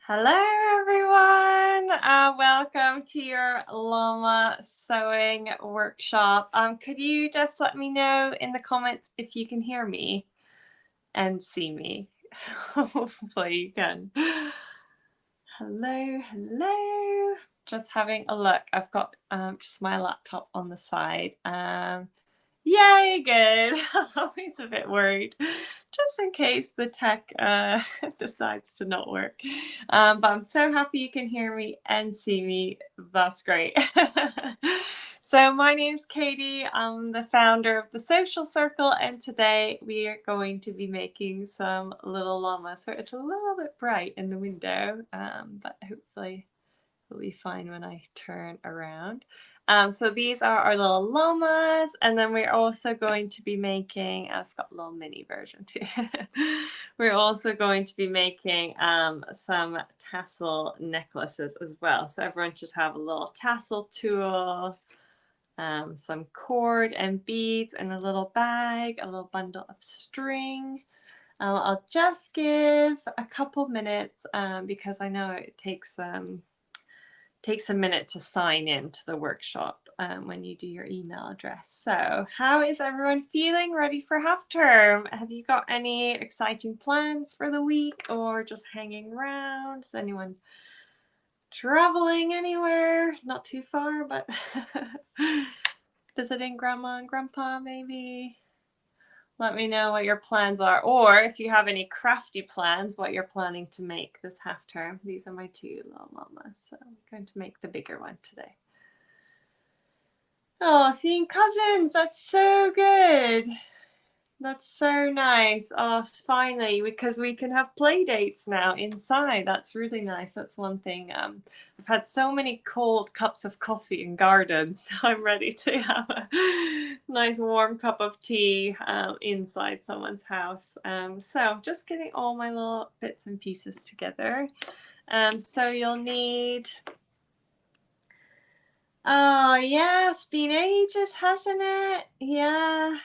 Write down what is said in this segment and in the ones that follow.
Hello, everyone. Welcome to your Llama sewing workshop. Could you just let me know in the comments if you can hear me and see me? Hopefully you can. Hello. Just having a look. I've got just my laptop on the side. Yay, good. Always a bit worried, just in case the tech decides to not work. But I'm so happy you can hear me and see me. That's great. So my name's Katie. I'm the founder of the Social Circle, and today we are going to be making some little llamas. So it's a little bit bright in the window, but hopefully it'll be fine when I turn around. So these are our little llamas, and then we're also going to be making, I've got a little mini version too. We're also going to be making some tassel necklaces as well. So everyone should have a little tassel tool, some cord and beads, and a little bag, a little bundle of string. I'll just give a couple minutes because I know it takes a minute to sign into the workshop when you do your email address. So how is everyone feeling? Ready for half term? Have you got any exciting plans for the week or just hanging around? Is anyone traveling anywhere? Not too far, but visiting grandma and grandpa maybe? Let me know what your plans are, or if you have any crafty plans, what you're planning to make this half term. These are my two little llamas, so I'm going to make the bigger one today. Oh, seeing cousins, that's so good. That's so nice. Oh, finally, because we can have play dates now inside. That's really nice. That's one thing. I've had so many cold cups of coffee in gardens. Now I'm ready to have a nice warm cup of tea inside someone's house. So just getting all my little bits and pieces together. So you'll need... Oh, yeah, it's been ages, hasn't it? Yeah.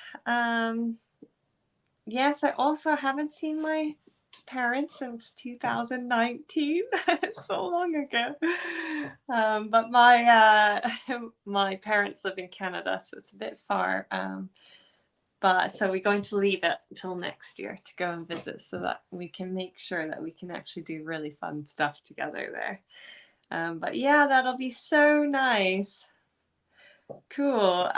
Yes, I also haven't seen my parents since 2019. It's so long ago. But my parents live in Canada, so it's a bit far. But so we're going to leave it until next year to go and visit so that we can make sure that we can actually do really fun stuff together there. But yeah, that'll be so nice. Cool.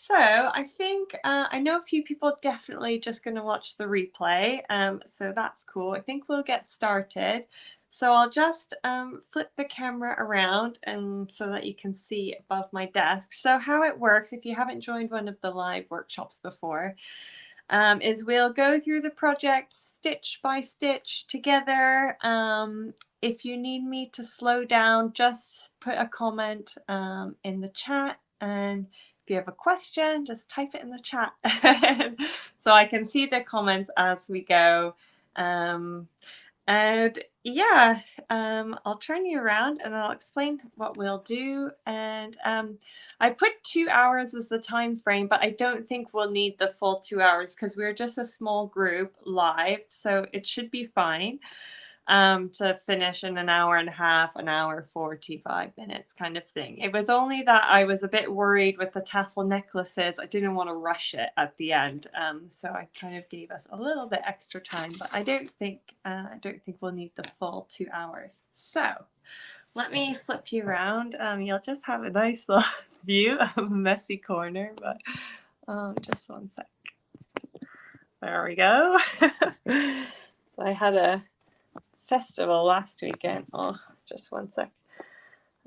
So I think I know a few people definitely just going to watch the replay. So that's cool. I think we'll get started. So I'll just flip the camera around and so that you can see above my desk. So how it works, if you haven't joined one of the live workshops before, is we'll go through the project stitch by stitch together. If you need me to slow down, just put a comment in the chat. And if you have a question, just type it in the chat so I can see the comments as we go. And yeah, I'll turn you around and I'll explain what we'll do. And I put 2 hours as the time frame, but I don't think we'll need the full 2 hours because we're just a small group live, so it should be fine to finish in an hour and a half, an hour 45 minutes kind of thing. It was only that I was a bit worried with the tassel necklaces. I didn't want to rush it at the end, so I kind of gave us a little bit extra time, but I don't think we'll need the full 2 hours. So let me flip you around. You'll just have a nice little view of a messy corner, but just one sec. There we go. So I had a festival last weekend. Oh, just one sec.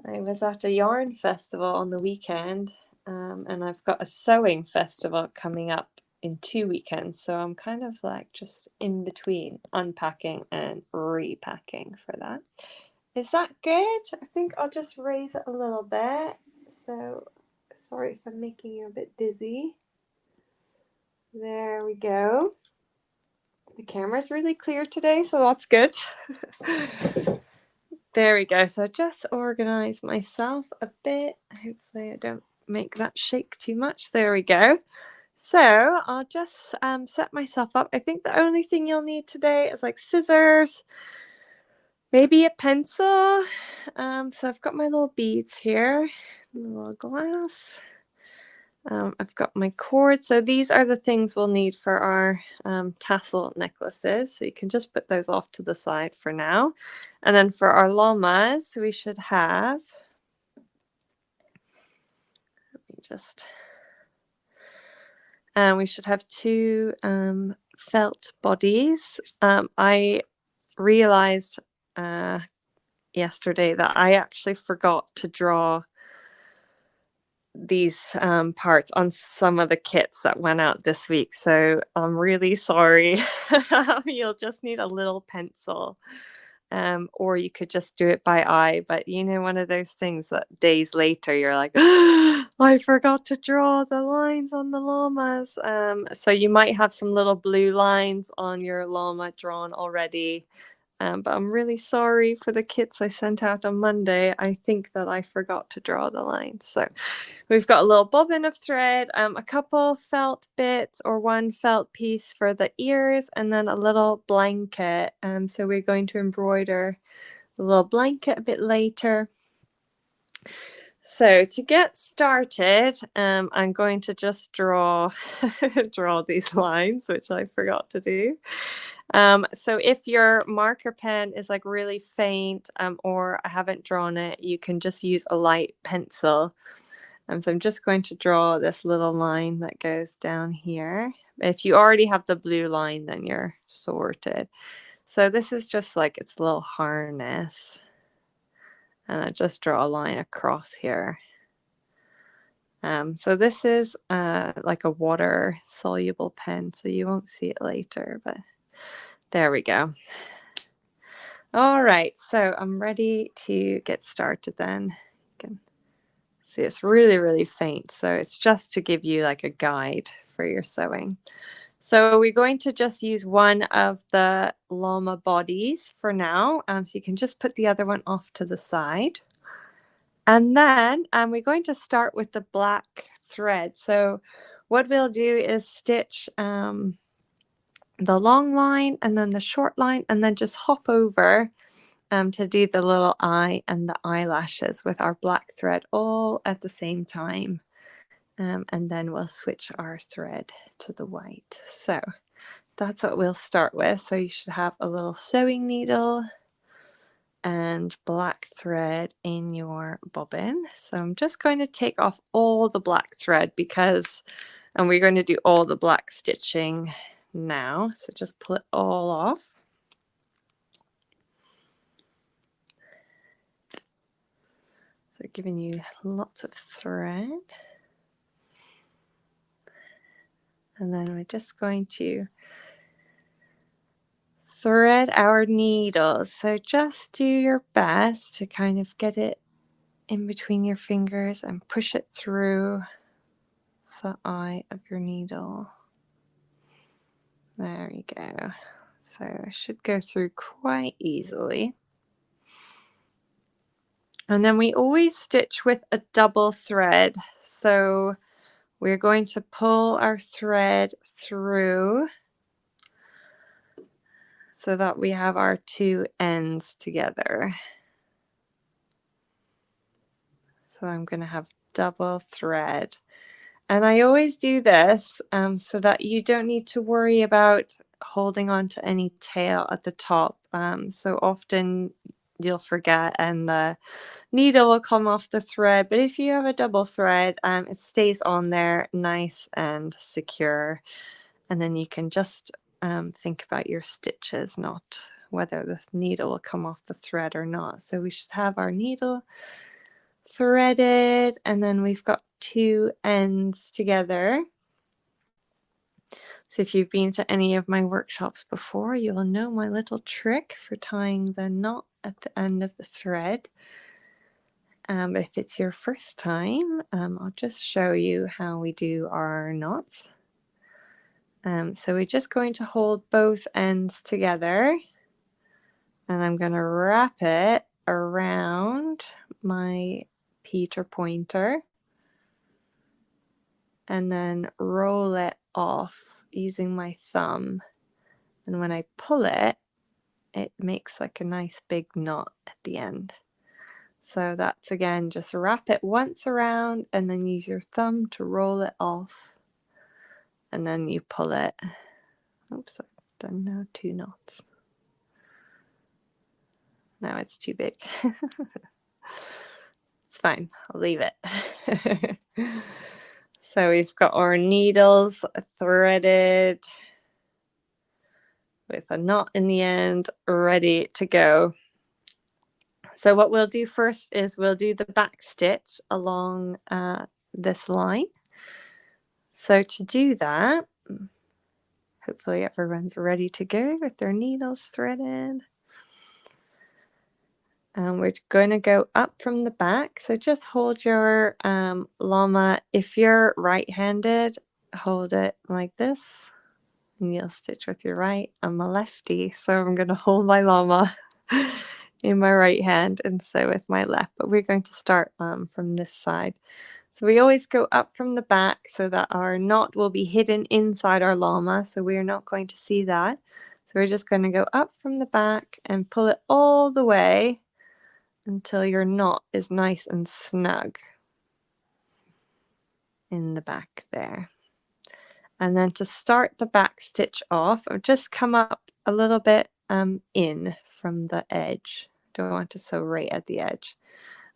I was at a yarn festival on the weekend, and I've got a sewing festival coming up in 2 weekends. So I'm kind of like just in between unpacking and repacking for that. Is that good? I think I'll just raise it a little bit. So sorry if I'm making you a bit dizzy. There we go. The camera's really clear today, so that's good. There we go. So just organize myself a bit. Hopefully I don't make that shake too much. There we go. So I'll just set myself up. I think the only thing you'll need today is like scissors, Maybe a pencil. So I've got my little beads here, a little glass. I've got my cord. So these are the things we'll need for our tassel necklaces. So you can just put those off to the side for now. And then for our llamas, we should have, we should have two felt bodies. I realized yesterday that I actually forgot to draw these parts on some of the kits that went out this week, so I'm really sorry. You'll just need a little pencil, or you could just do it by eye, but you know, one of those things that days later you're like, I forgot to draw the lines on the llamas. So you might have some little blue lines on your llama drawn already. But I'm really sorry for the kits I sent out on Monday. I think that I forgot to draw the lines. So we've got a little bobbin of thread, a couple felt bits or one felt piece for the ears, and then a little blanket. So we're going to embroider the little blanket a bit later. So to get started, I'm going to just draw these lines, which I forgot to do. So if your marker pen is like really faint, or I haven't drawn it, you can just use a light pencil. So I'm just going to draw this little line that goes down here. If you already have the blue line, then you're sorted. So this is just like its little harness. And I just draw a line across here. So this is like a water soluble pen, so you won't see it later, but there we go. All right, so I'm ready to get started then. You can see it's really, really faint, so it's just to give you like a guide for your sewing. So we're going to just use one of the llama bodies for now, so you can just put the other one off to the side. And then we're going to start with the black thread. So what we'll do is stitch the long line and then the short line, and then just hop over to do the little eye and the eyelashes with our black thread all at the same time. And then we'll switch our thread to the white. So that's what we'll start with. So you should have a little sewing needle and black thread in your bobbin. So I'm just going to take off all the black thread and we're going to do all the black stitching now. So just pull it all off. So giving you lots of thread. And then we're just going to thread our needles. So just do your best to kind of get it in between your fingers and push it through the eye of your needle. There we go. So it should go through quite easily. And then we always stitch with a double thread. So we're going to pull our thread through so that we have our two ends together. So I'm going to have double thread. And I always do this so that you don't need to worry about holding on to any tail at the top. So often you'll forget and the needle will come off the thread. But if you have a double thread, it stays on there nice and secure. And then you can just think about your stitches, not whether the needle will come off the thread or not. So we should have our needle threaded, and then we've got two ends together. So if you've been to any of my workshops before, you'll know my little trick for tying the knot at the end of the thread. If it's your first time, I'll just show you how we do our knots. So we're just going to hold both ends together, and I'm going to wrap it around my Peter pointer and then roll it off using my thumb. And when I pull it, it makes like a nice big knot at the end. So that's, again, just wrap it once around and then use your thumb to roll it off. And then you pull it. Oops, I've done now 2 knots. Now it's too big. It's fine, I'll leave it. So we've got our needles threaded with a knot in the end, ready to go. So what we'll do first is we'll do the back stitch along this line. So to do that, hopefully everyone's ready to go with their needles threaded. And we're going to go up from the back. So just hold your llama. If you're right-handed, hold it like this. And you'll stitch with your right. I'm a lefty, so I'm going to hold my llama in my right hand and sew with my left. But we're going to start from this side. So we always go up from the back so that our knot will be hidden inside our llama. So we're not going to see that. So we're just going to go up from the back and pull it all the way until your knot is nice and snug in the back there. And then to start the back stitch off, I've just come up a little bit in from the edge. Don't want to sew right at the edge.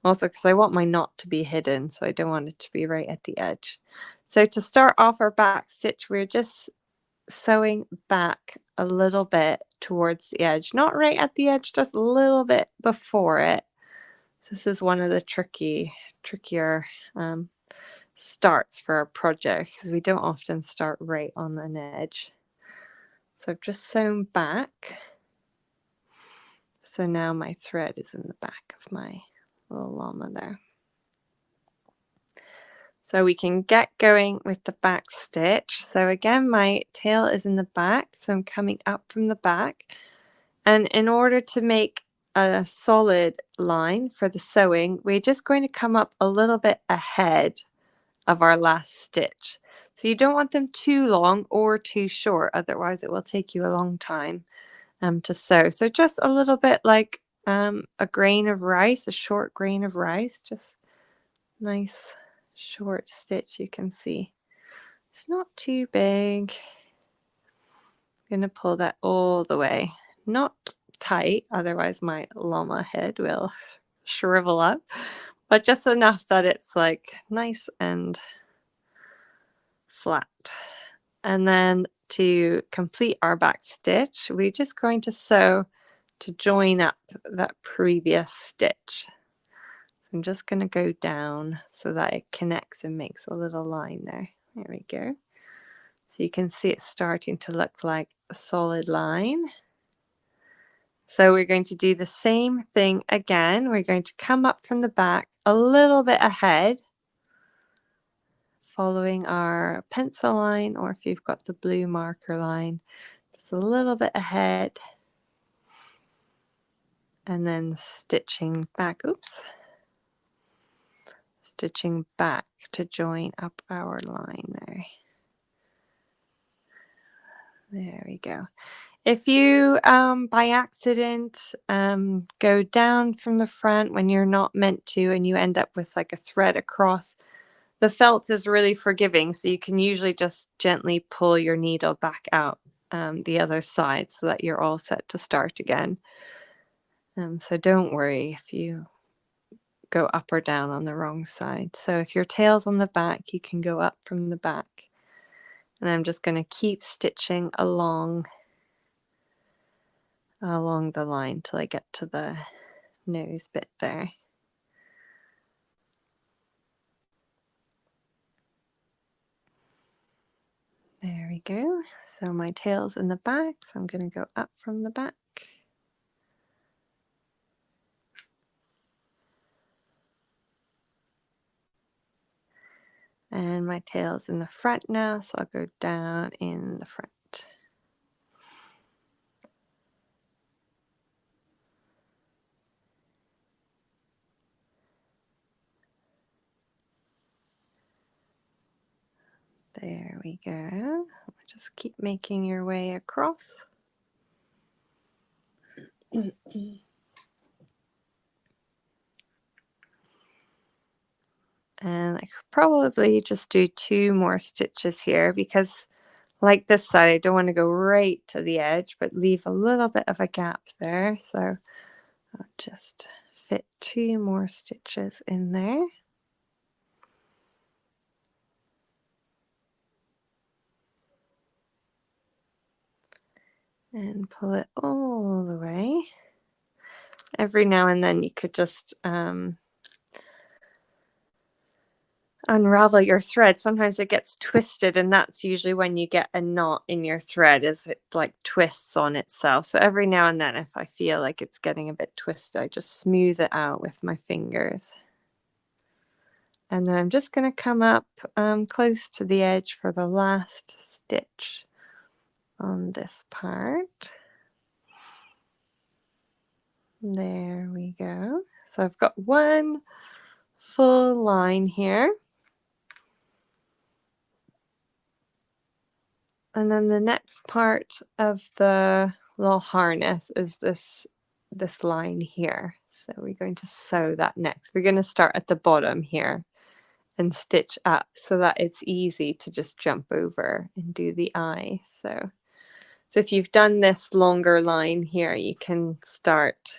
Also because I want my knot to be hidden, so I don't want it to be right at the edge. So to start off our back stitch, we're just sewing back a little bit towards the edge. Not right at the edge, just a little bit before it. This is one of the trickier starts for our project because we don't often start right on an edge. So I've just sewn back. So now my thread is in the back of my little llama there. So we can get going with the back stitch. So again, my tail is in the back, so I'm coming up from the back. And in order to make a solid line for the sewing, we're just going to come up a little bit ahead of our last stitch. So you don't want them too long or too short, otherwise it will take you a long time to sew. So just a little bit like a grain of rice, a short grain of rice, just nice short stitch. You can see it's not too big. I'm going to pull that all the way, not tight, otherwise my llama head will shrivel up, but just enough that it's like nice and flat. And then to complete our back stitch, we're just going to sew to join up that previous stitch. So I'm just going to go down so that it connects and makes a little line there. There we go. So you can see it's starting to look like a solid line. So we're going to do the same thing again. We're going to come up from the back a little bit ahead, following our pencil line, or if you've got the blue marker line, just a little bit ahead, and then stitching back, stitching back to join up our line there. There we go. If you by accident go down from the front when you're not meant to and you end up with like a thread across, the felt is really forgiving, so you can usually just gently pull your needle back out the other side so that you're all set to start again. So don't worry if you go up or down on the wrong side. So if your tail's on the back, you can go up from the back. And I'm just going to keep stitching along the line till I get to the nose bit there. There we go. So my tail's in the back, so I'm going to go up from the back. And my tail's in the front now, so I'll go down in the front. There we go. Just keep making your way across. And I could probably just do 2 more stitches here because like this side, I don't want to go right to the edge, but leave a little bit of a gap there. So I'll just fit 2 more stitches in there. And pull it all the way. Every now and then you could just unravel your thread. Sometimes it gets twisted, and that's usually when you get a knot in your thread, is it like twists on itself. So every now and then, if I feel like it's getting a bit twisted, I just smooth it out with my fingers. And then I'm just going to come up close to the edge for the last stitch on this part. There we go. So I've got one full line here. And then the next part of the little harness is this line here. So we're going to sew that next. We're going to start at the bottom here and stitch up so that it's easy to just jump over and do the eye. So if you've done this longer line here, you can start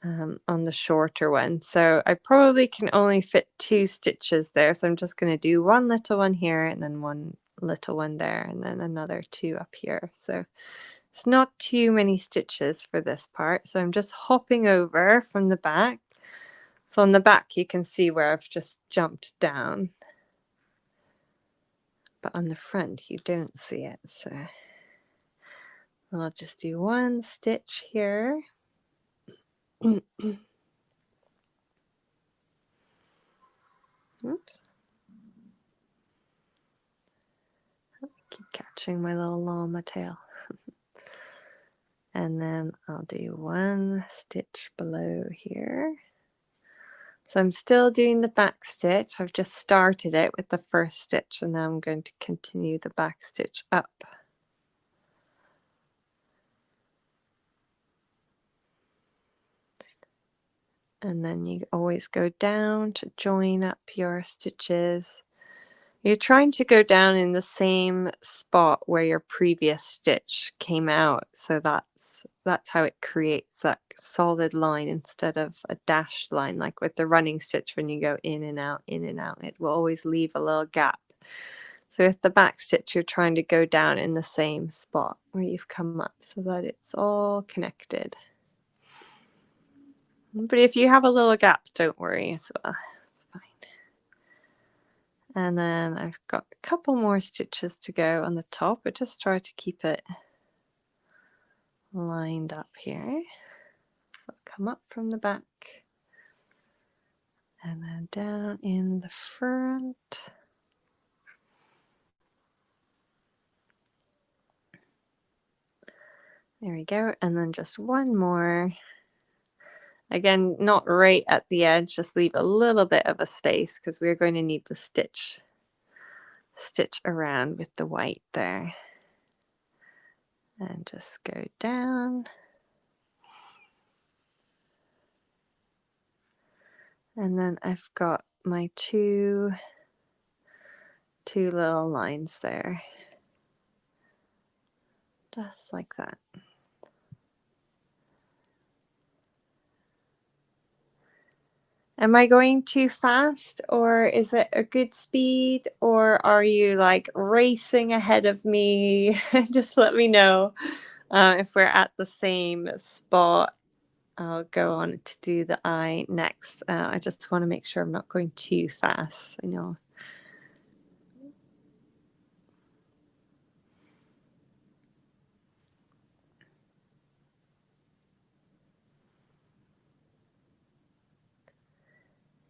on the shorter one. So I probably can only fit 2 stitches there. So I'm just going to do one little one here and then one little one there and then another 2 up here. So it's not too many stitches for this part. So I'm just hopping over from the back. So on the back you can see where I've just jumped down. But on the front you don't see it. So I'll just do 1 stitch here. Oops. Keep catching my little llama tail. And then I'll do 1 stitch below here. So I'm still doing the back stitch. I've just started it with the first stitch and now I'm going to continue the back stitch up. And then you always go down to join up your stitches. You're trying to go down in the same spot where your previous stitch came out. So that's how it creates that solid line instead of a dashed line. Like with the running stitch, when you go in and out, it will always leave a little gap. So with the back stitch, you're trying to go down in the same spot where you've come up so that it's all connected. But if you have a little gap, don't worry as well. It's fine. And then I've got a couple more stitches to go on the top, but just try to keep it lined up here. So I'll come up from the back and then down in the front. There we go. And then just 1 more. Again, not right at the edge, just leave a little bit of a space because we're going to need to stitch around with the white there. And just go down. And then I've got my two little lines there. Just like that. Am I going too fast, or is it a good speed, or are you like racing ahead of me? Just let me know. If we're at the same spot, I'll go on to do the eye next. I just want to make sure I'm not going too fast. I know.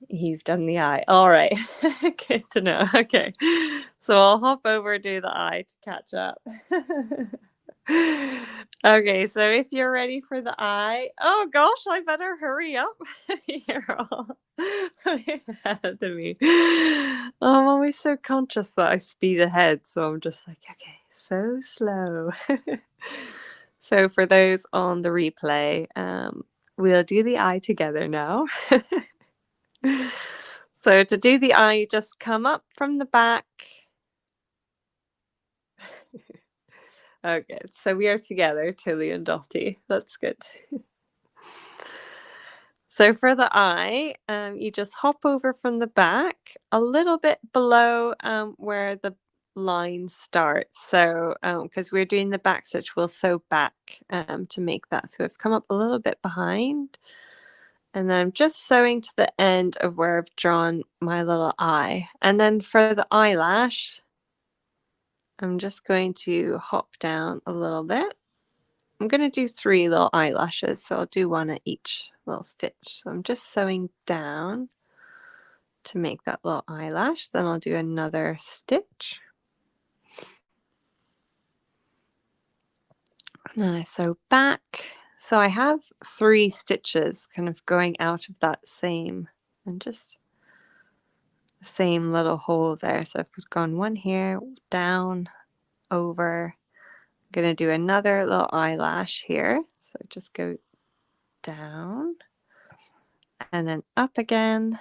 You've done the eye. All right. Good to know. Okay. So I'll hop over, do the eye to catch up. Okay, so if you're ready for the eye, oh gosh, I better hurry up. You're all ahead of me. I'm always so conscious that I speed ahead, so I'm just like, okay, so slow. So for those on the replay, we'll do the eye together now. So to do the eye, you just come up from the back. Okay, so we are together, Tilly and Dottie. That's good. So for the eye, you just hop over from the back a little bit below where the line starts. So because we're doing the back stitch, we'll sew back to make that. So I've come up a little bit behind, and then I'm just sewing to the end of where I've drawn my little eye. And then for the eyelash, I'm just going to hop down a little bit. I'm going to do 3 little eyelashes, so I'll do 1 at each little stitch. So I'm just sewing down to make that little eyelash. Then I'll do another stitch. And then I sew back. So I have 3 stitches kind of going out of that same, and just the same little hole there. So I've gone 1 here, down, over. I'm going to do another little eyelash here. So just go down and then up again,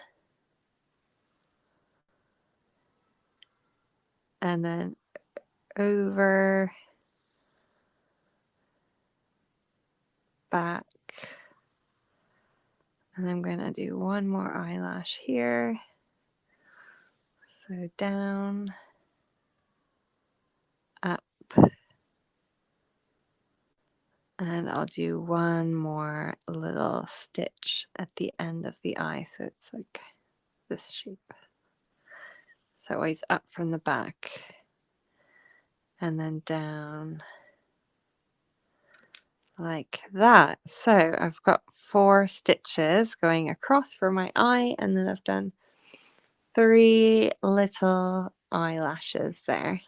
and then over, back, and I'm going to do 1 more eyelash here. So down, up, and I'll do 1 more little stitch at the end of the eye, so it's like this shape. So always up from the back and then down like that. So I've got 4 stitches going across for my eye, and then I've done 3 little eyelashes there.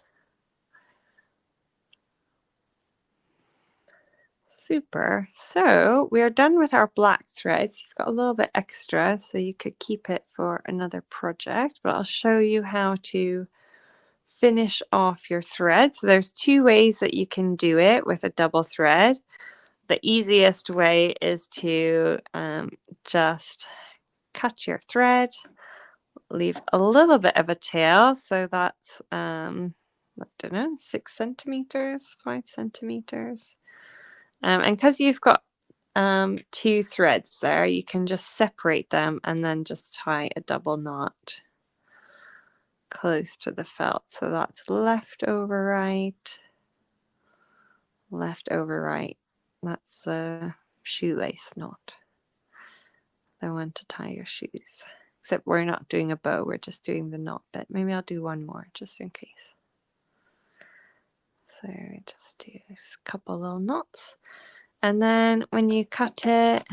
Super. So we are done with our black threads. You've got a little bit extra, so you could keep it for another project, but I'll show you how to finish off your thread. So there's 2 ways that you can do it with a double thread. The easiest way is to just cut your thread, leave a little bit of a tail. So that's, I don't know, 6 centimeters, 5 centimeters. And because you've got 2 threads there, you can just separate them and then just tie a double knot close to the felt. So that's left over right, left over right. That's the shoelace knot, the one to tie your shoes. Except we're not doing a bow, we're just doing the knot bit. Maybe I'll do 1 more just in case. So just do a couple little knots. And then when you cut it,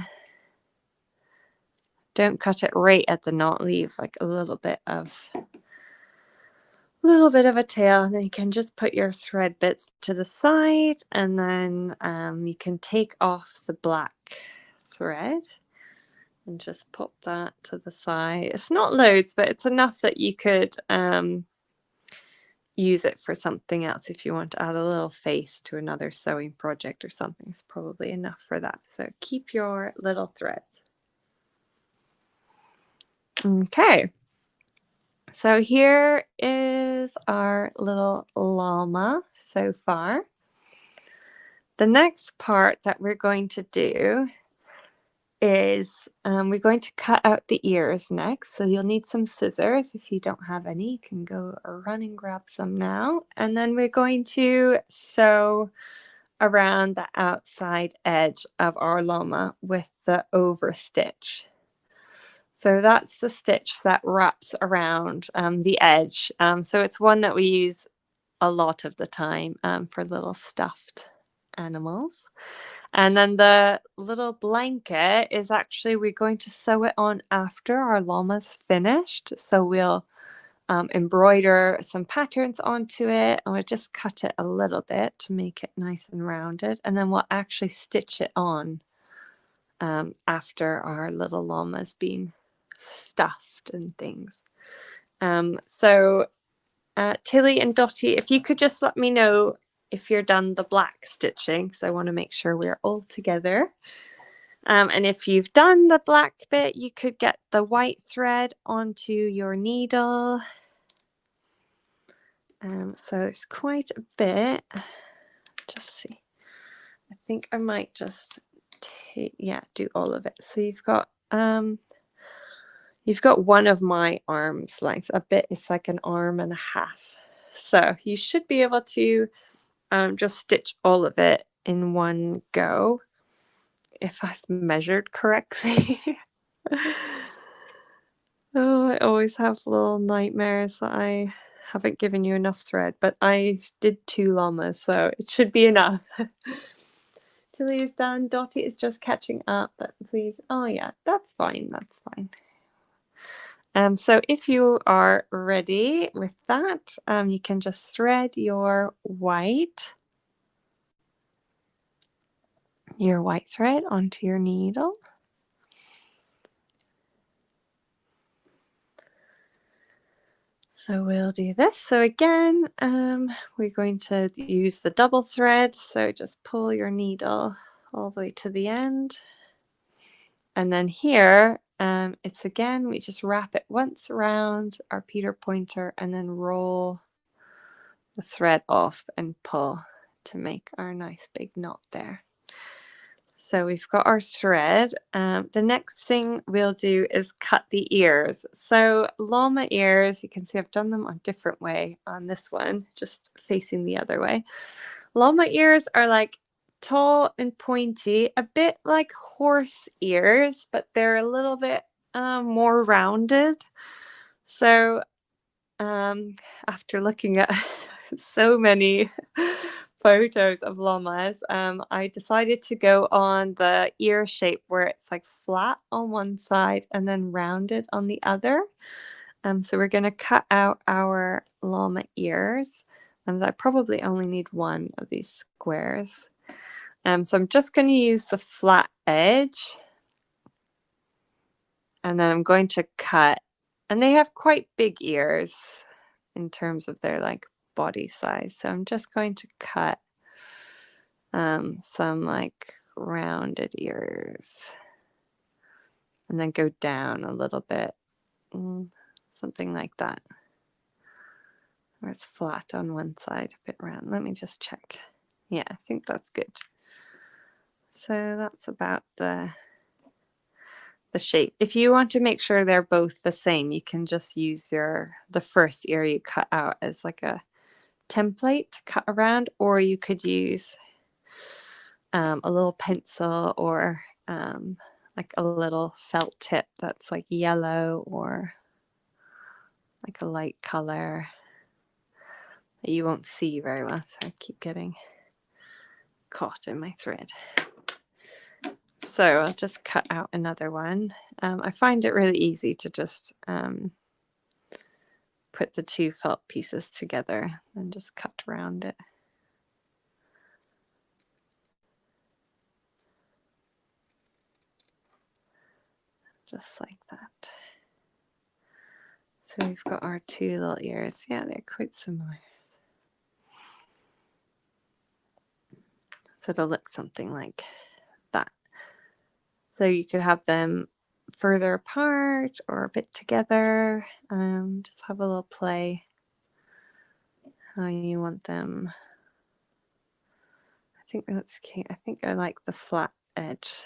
don't cut it right at the knot, leave like a little bit of a tail, and then you can just put your thread bits to the side, and then you can take off the black thread and just pop that to the side. It's not loads, but it's enough that you could use it for something else. If you want to add a little face to another sewing project or something, it's probably enough for that. So keep your little threads. Okay, so here is our little llama so far. The next part that we're going to do is we're going to cut out the ears next. So you'll need some scissors. If you don't have any, you can go run and grab some now. And then we're going to sew around the outside edge of our llama with the over stitch. So that's the stitch that wraps around the edge. So it's one that we use a lot of the time for little stuffed animals. And then the little blanket is actually, we're going to sew it on after our llama's finished. So we'll embroider some patterns onto it, and we'll just cut it a little bit to make it nice and rounded. And then we'll actually stitch it on after our little llama's been stuffed and things. So Tilly and Dottie, if you could just let me know if you're done the black stitching, so I want to make sure we're all together. And if you've done the black bit, you could get the white thread onto your needle. So it's quite a bit. Just see. I think I might just do all of it. So you've got one of my arm's length. A bit is like an arm and a half. So you should be able to just stitch all of it in one go, if I've measured correctly. Oh, I always have little nightmares that I haven't given you enough thread, but I did 2 llamas, so it should be enough. Tilly is done. Dottie is just catching up, but please. Oh yeah, that's fine. That's fine. So if you are ready with that, you can just thread your white thread onto your needle. So we'll do this. So again, we're going to use the double thread. So just pull your needle all the way to the end. And then here, it's again, we just wrap it once around our Peter pointer and then roll the thread off and pull to make our nice big knot there. So we've got our thread. The next thing we'll do is cut the ears. So llama ears, you can see I've done them a different way on this one, just facing the other way. Llama ears are like tall and pointy, a bit like horse ears, but they're a little bit more rounded. So after looking at so many photos of llamas, I decided to go on the ear shape where it's like flat on one side and then rounded on the other. So we're going to cut out our llama ears, and I probably only need one of these squares. So I'm just going to use the flat edge, and then I'm going to cut, and they have quite big ears in terms of their like body size. So I'm just going to cut some like rounded ears and then go down a little bit, something like that, where it's flat on one side, a bit round. Let me just check. Yeah, I think that's good. So that's about the shape. If you want to make sure they're both the same, you can just use the first ear you cut out as like a template to cut around, or you could use a little pencil or like a little felt tip that's like yellow or like a light color that you won't see very well. So I keep getting caught in my thread. So I'll just cut out another one. I find it really easy to just put the 2 felt pieces together and just cut around it. Just like that. So we've got our 2 little ears. Yeah, they're quite similar. So it'll look something like that. So you could have them further apart or a bit together. Just have a little play how you want them. I think that's cute. I think I like the flat edge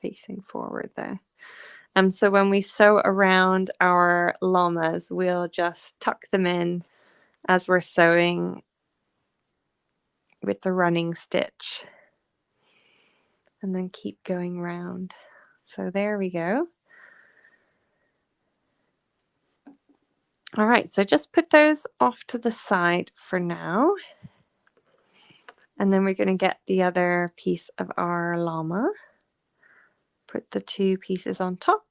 facing forward there. So when we sew around our llamas, we'll just tuck them in as we're sewing with the running stitch and then keep going round. So there we go. All right, so just put those off to the side for now. And then we're going to get the other piece of our llama. Put the 2 pieces on top.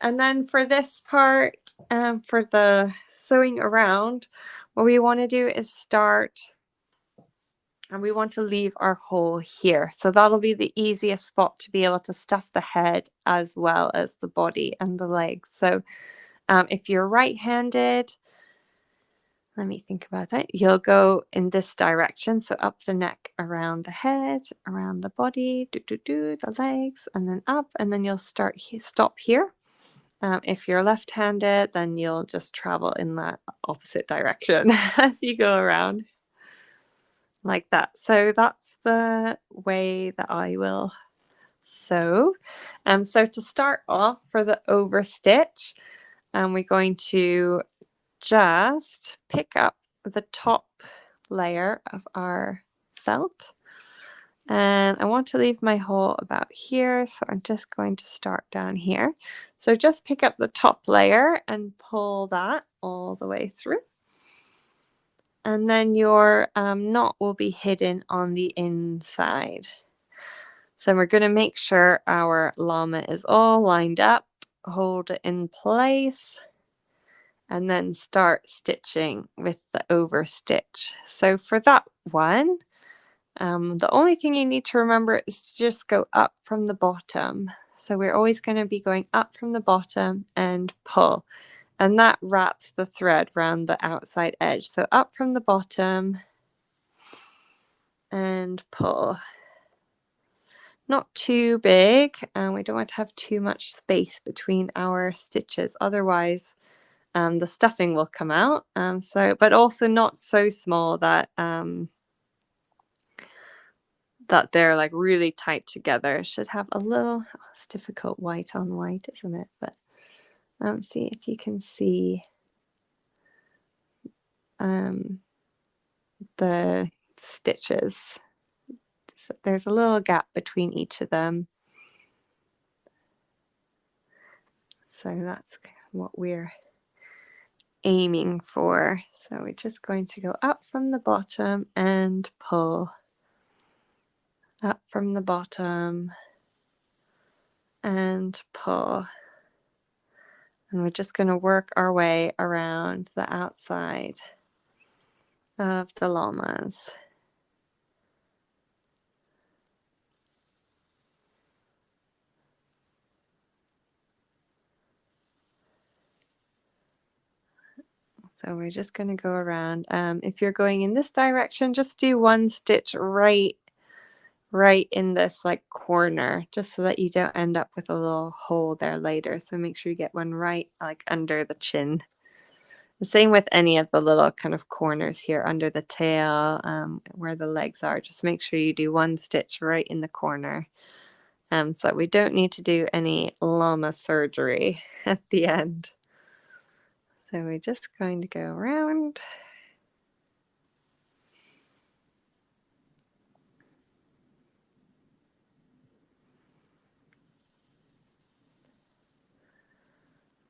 And then for this part, for the sewing around, what we want to do is start, and we want to leave our hole here. So that'll be the easiest spot to be able to stuff the head as well as the body and the legs. So if you're right-handed, let me think about that. You'll go in this direction, so up the neck, around the head, around the body, the legs, and then up, and then you'll stop here. If you're left-handed, then you'll just travel in that opposite direction as you go around, like that. So that's the way that I will sew. So to start off, for the overstitch, we're going to just pick up the top layer of our felt, and I want to leave my hole about here, so I'm just going to start down here. So just pick up the top layer and pull that all the way through, and then your knot will be hidden on the inside. So we're going to make sure our llama is all lined up, hold it in place, and then start stitching with the overstitch. So for that one, the only thing you need to remember is to just go up from the bottom. So we're always going to be going up from the bottom and pull, and that wraps the thread around the outside edge. So up from the bottom and pull. Not too big, and we don't want to have too much space between our stitches, otherwise the stuffing will come out. But also not so small that that they're like really tight together. It should have a little, it's difficult white on white, isn't it? But see if you can see the stitches. So there's a little gap between each of them. So that's what we're aiming for. So we're just going to go up from the bottom and pull. Up from the bottom and pull. And we're just going to work our way around the outside of the llamas. So we're just going to go around. If you're going in this direction, just do one stitch right in this like corner, just so that you don't end up with a little hole there later. So make sure you get one right like under the chin. The same with any of the little kind of corners here under the tail, where the legs are. Just make sure you do one stitch right in the corner, so that we don't need to do any llama surgery at the end. So we're just going to go around.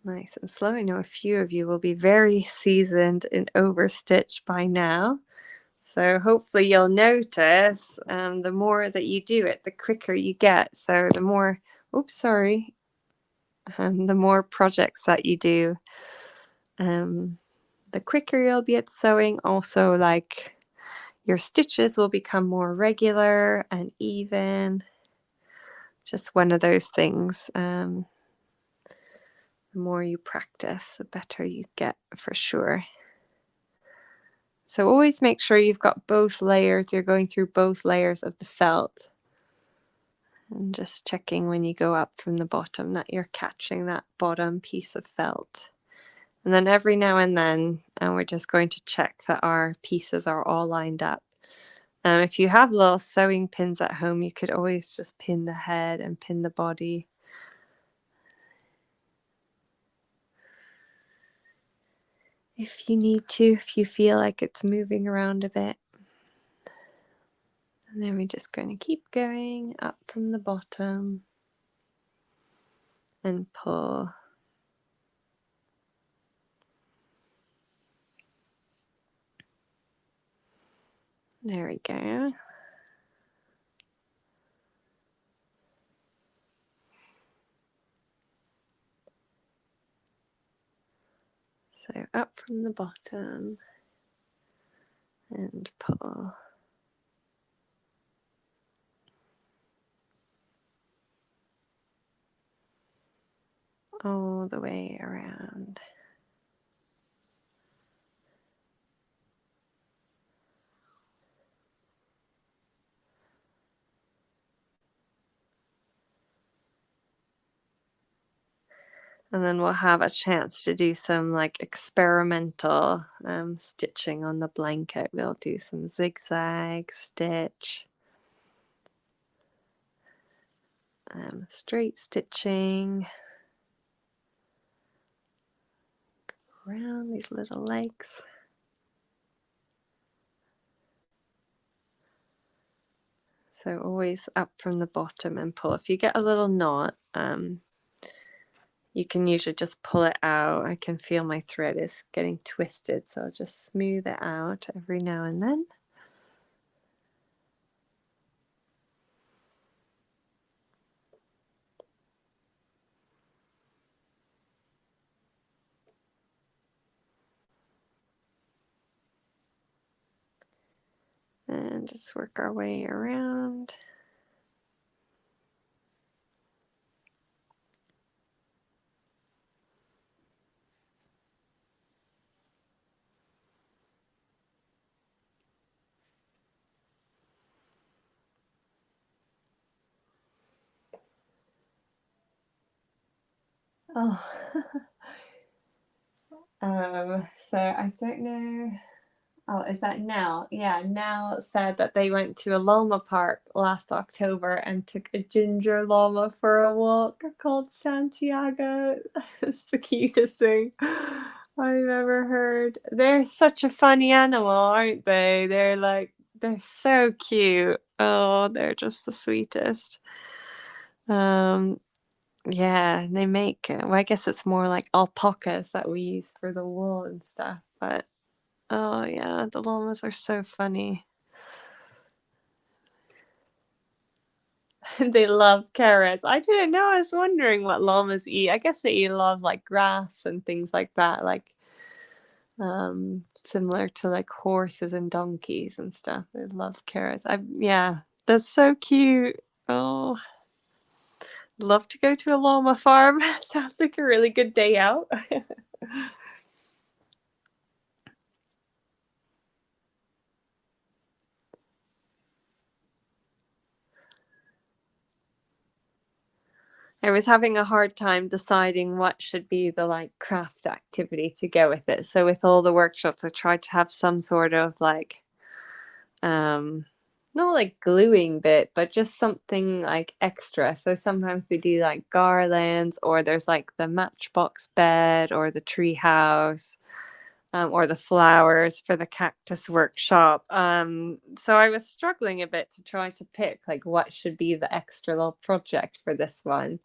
Nice and slow. I know a few of you will be very seasoned in overstitch by now. So hopefully you'll notice the more that you do it, the quicker you get. So the more, the more projects that you do, the quicker you'll be at sewing. Also, like, your stitches will become more regular and even. Just one of those things. The more you practice, the better you get, for sure. So always make sure you've got both layers. You're going through both layers of the felt. And just checking when you go up from the bottom that you're catching that bottom piece of felt. And then every now and then, we're just going to check that our pieces are all lined up. If you have little sewing pins at home, you could always just pin the head and pin the body. If you need to, if you feel like it's moving around a bit. And then we're just going to keep going up from the bottom and pull. There we go. So up from the bottom and pull. All the way around. And then we'll have a chance to do some like experimental stitching on the blanket. We'll do some zigzag stitch, straight stitching around these little legs. So always up from the bottom and pull. If you get a little knot, you can usually just pull it out. I can feel my thread is getting twisted, so I'll just smooth it out every now and then. And just work our way around. Oh, so I don't know. Oh, is that Nell? Yeah, Nell said that they went to a llama park last October and took a ginger llama for a walk called Santiago. It's the cutest thing I've ever heard. They're such a funny animal, aren't they? They're so cute. Oh, they're just the sweetest. Yeah, they make, well, I guess it's more like alpacas that we use for the wool and stuff, but oh yeah, the llamas are so funny. They love carrots. I didn't know. I was wondering what llamas eat. I guess they eat a lot of like grass and things like that, like similar to like horses and donkeys and stuff. They love carrots. Yeah, that's so cute. Oh, love to go to a llama farm. Sounds like a really good day out. I was having a hard time deciding what should be the like craft activity to go with it. So with all the workshops, I tried to have some sort of like not like gluing bit, but just something like extra. So sometimes we do like garlands, or there's like the matchbox bed or the tree house. Or the flowers for the cactus workshop. So I was struggling a bit to try to pick like what should be the extra little project for this one.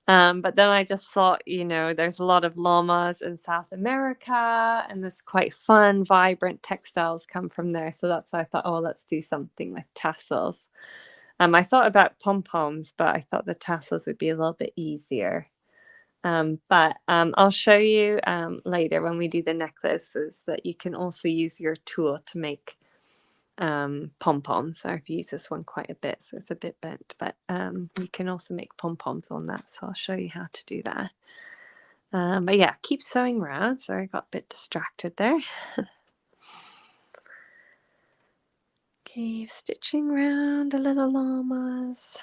But then I just thought, there's a lot of llamas in South America, and this quite fun, vibrant textiles come from there. So that's why I thought, oh, let's do something with tassels. I thought about pom-poms, but I thought the tassels would be a little bit easier. But I'll show you later when we do the necklaces that you can also use your tool to make pom-poms. I've used this one quite a bit, so it's a bit bent, but you can also make pom-poms on that, so I'll show you how to do that. But yeah, keep sewing around. Sorry, I got a bit distracted there. Keep stitching around the little llamas.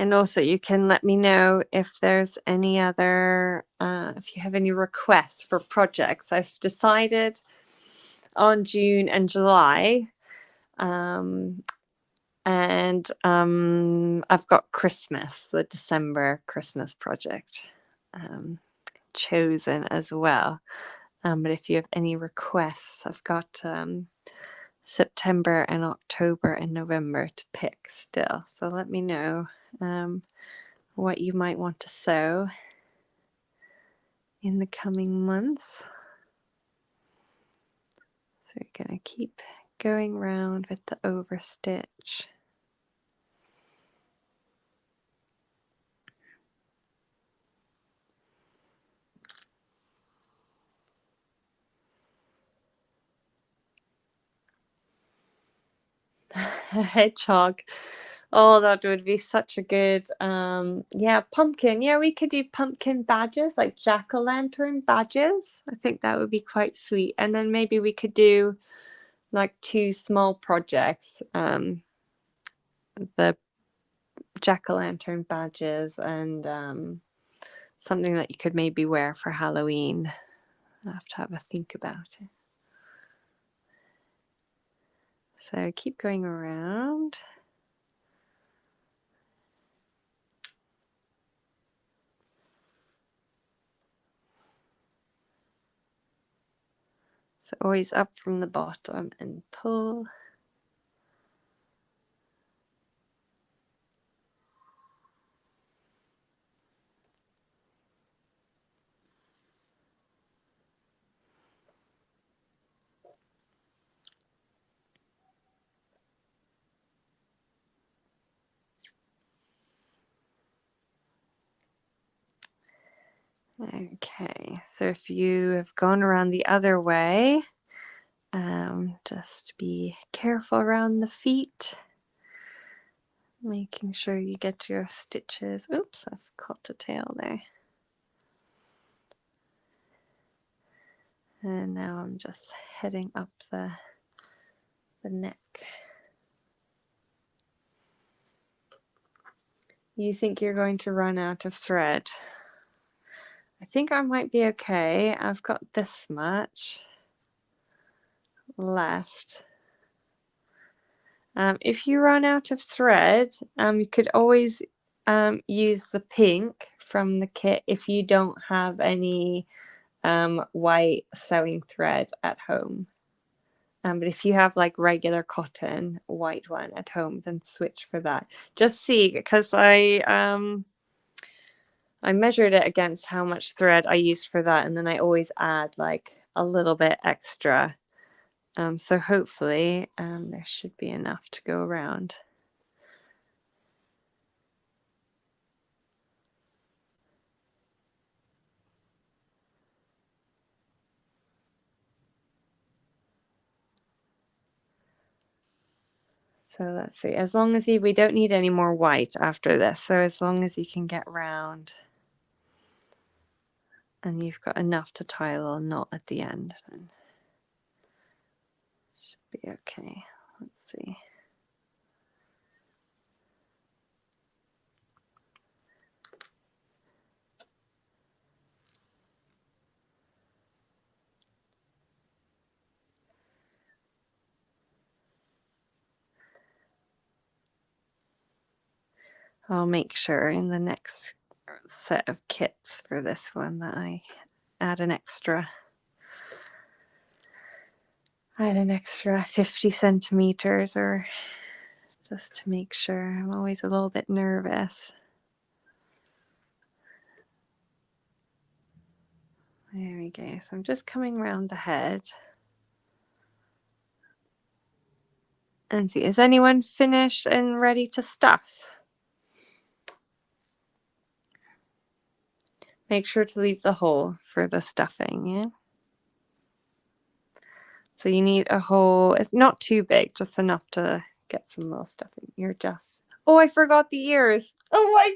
And also you can let me know if there's any other, if you have any requests for projects. I've decided on June and July. And I've got Christmas, the December Christmas project chosen as well. But if you have any requests, I've got September and October and November to pick still. So let me know what you might want to sew in the coming months. So you're going to keep going round with the overstitch. a hedgehog. Oh, that would be such a good, yeah, pumpkin. Yeah, we could do pumpkin badges, like jack-o'-lantern badges. I think that would be quite sweet. And then maybe we could do like 2 small projects, the jack-o'-lantern badges and something that you could maybe wear for Halloween. I'll have a think about it. So keep going around. So always up from the bottom and pull. Okay, so if you have gone around the other way, just be careful around the feet, making sure you get your stitches. Oops, I've caught a tail there. And now I'm just heading up the neck. You think you're going to run out of thread? I think I might be okay. I've got this much left. If you run out of thread, you could always use the pink from the kit if you don't have any white sewing thread at home. But if you have like regular cotton, white one at home, then switch for that. Just see, because I measured it against how much thread I used for that, and then I always add like a little bit extra. So hopefully there should be enough to go around. So let's see, as long as we don't need any more white after this. So as long as you can get round and you've got enough to tie a little knot at the end, then should be okay. Let's see. I'll make sure in the next set of kits for this one that I add an extra 50 centimeters, or just to make sure. I'm always a little bit nervous. There we go. So I'm just coming around the head. And see, is anyone finished and ready to stuff? Make sure to leave the hole for the stuffing, yeah? So you need a hole. It's not too big, just enough to get some little stuffing. You're just... Oh, I forgot the ears. Oh my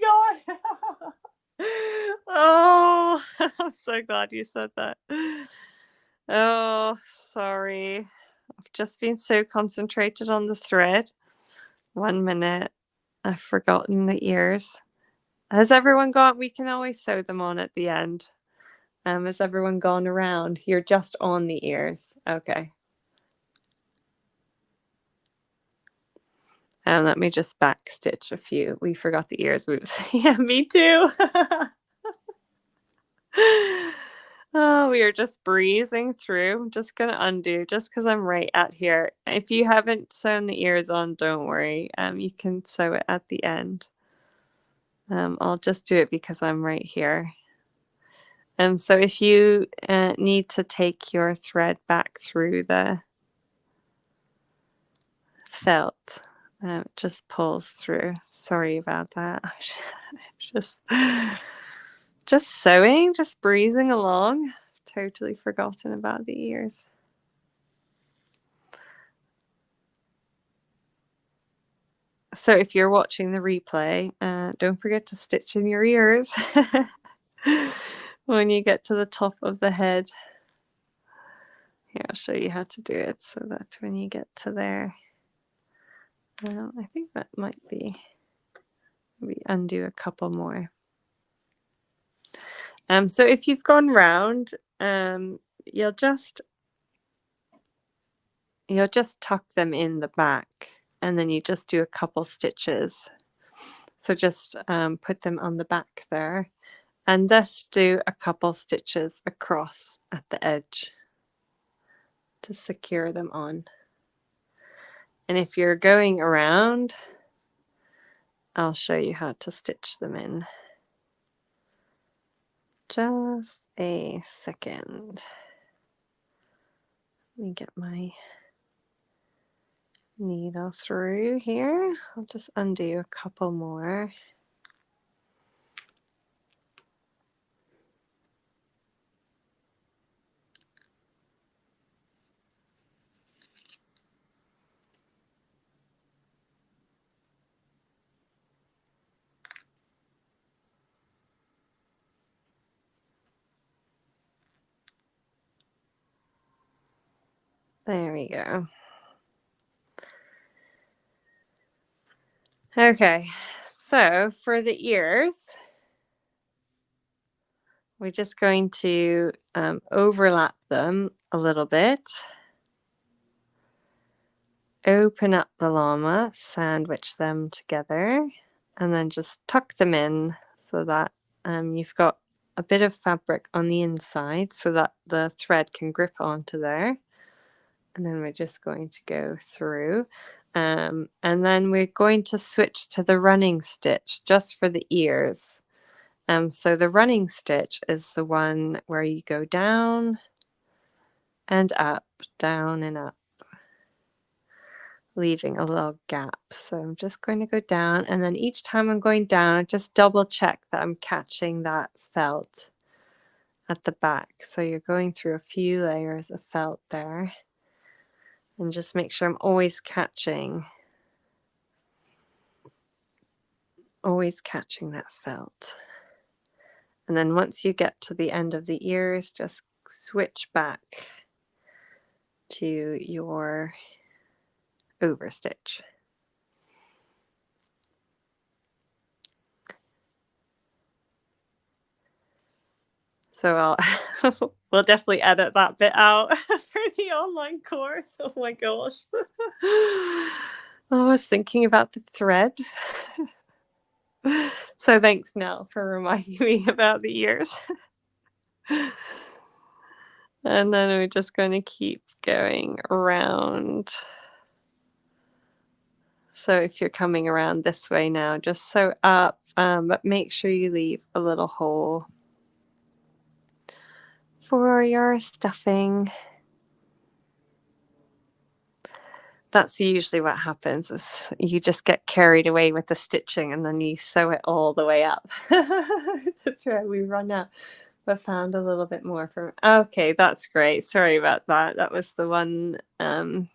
God. Oh, I'm so glad you said that. Oh, sorry. I've just been so concentrated on the thread. 1 minute. I've forgotten the ears. Has everyone gone? We can always sew them on at the end. Has everyone gone around? You're just on the ears. Okay. And let me just back stitch a few. We forgot the ears. Yeah, me too. Oh, we are just breezing through. I'm just going to undo just because I'm right at here. If you haven't sewn the ears on, don't worry. You can sew it at the end. I'll just do it because I'm right here. So if you need to take your thread back through the felt, it just pulls through. Sorry about that. just sewing, just breezing along. Totally forgotten about the ears. So if you're watching the replay, don't forget to stitch in your ears when you get to the top of the head. Here, I'll show you how to do it so that when you get to there, I think that might be, maybe undo a couple more. So if you've gone round, you'll just tuck them in the back, and then you just do a couple stitches. So just put them on the back there, and just do a couple stitches across at the edge to secure them on. And if you're going around, I'll show you how to stitch them in. Just a second. Let me get my needle through here. I'll just undo a couple more. There we go. Okay, so for the ears, we're just going to overlap them a little bit, open up the llama, sandwich them together, and then just tuck them in so that you've got a bit of fabric on the inside so that the thread can grip onto there. And then we're just going to go through, and then we're going to switch to the running stitch just for the ears. So the running stitch is the one where you go down and up, down and up, leaving a little gap. So I'm just going to go down, and then each time I'm going down, just double check that I'm catching that felt at the back. So you're going through a few layers of felt there. And just make sure I'm always catching that felt. And then once you get to the end of the ears, just switch back to your overstitch. So we'll definitely edit that bit out for the online course. Oh my gosh. I was thinking about the thread. So thanks, Nell, for reminding me about the ears. And then we're just going to keep going around. So if you're coming around this way now, just sew up, but make sure you leave a little hole for your stuffing. That's usually what happens, is you just get carried away with the stitching and then you sew it all the way up. That's right, we run out. But found a little bit more from, okay, that's great. Sorry about that. That was the one, after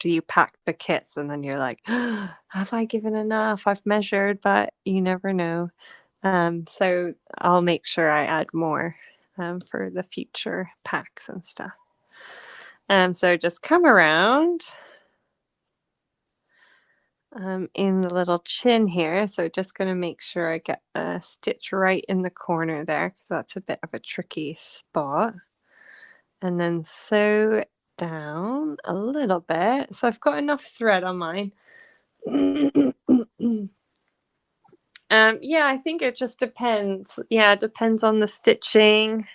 you pack the kits and then you're like, have I given enough? I've measured, but you never know. So I'll make sure I add more for the future packs and stuff. So just come around in the little chin here. So just going to make sure I get a stitch right in the corner there, because that's a bit of a tricky spot. And then sew down a little bit. So I've got enough thread on mine. Yeah, I think it just depends. Yeah, it depends on the stitching.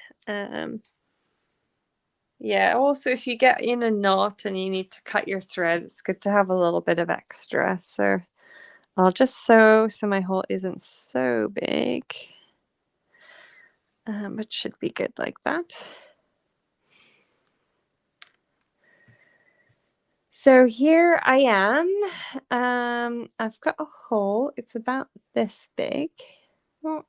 Yeah, also if you get in a knot and you need to cut your thread, it's good to have a little bit of extra. So I'll just sew so my hole isn't so big. But should be good like that. So here I am. I've got a hole. It's about this big. Oh,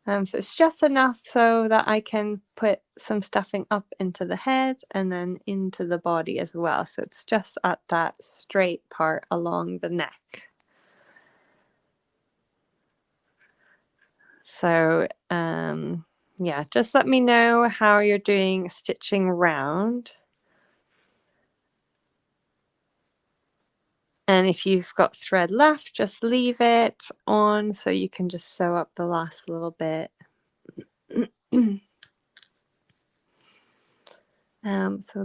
So it's just enough so that I can put some stuffing up into the head and then into the body as well. So it's just at that straight part along the neck. So yeah, just let me know how you're doing stitching round. And if you've got thread left, just leave it on so you can just sew up the last little bit. So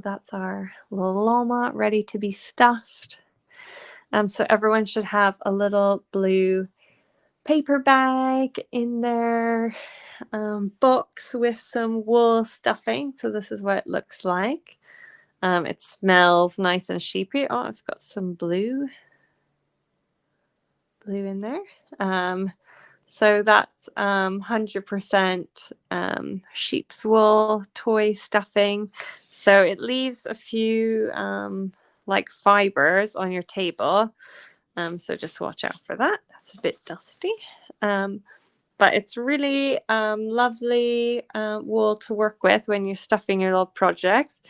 that's our little llama ready to be stuffed. So everyone should have a little blue paper bag in their box with some wool stuffing. So this is what it looks like. It smells nice and sheepy. Oh, I've got some blue in there. So that's 100% sheep's wool toy stuffing. So it leaves a few like fibers on your table. So just watch out for that. That's a bit dusty. But it's really lovely wool to work with when you're stuffing your little projects.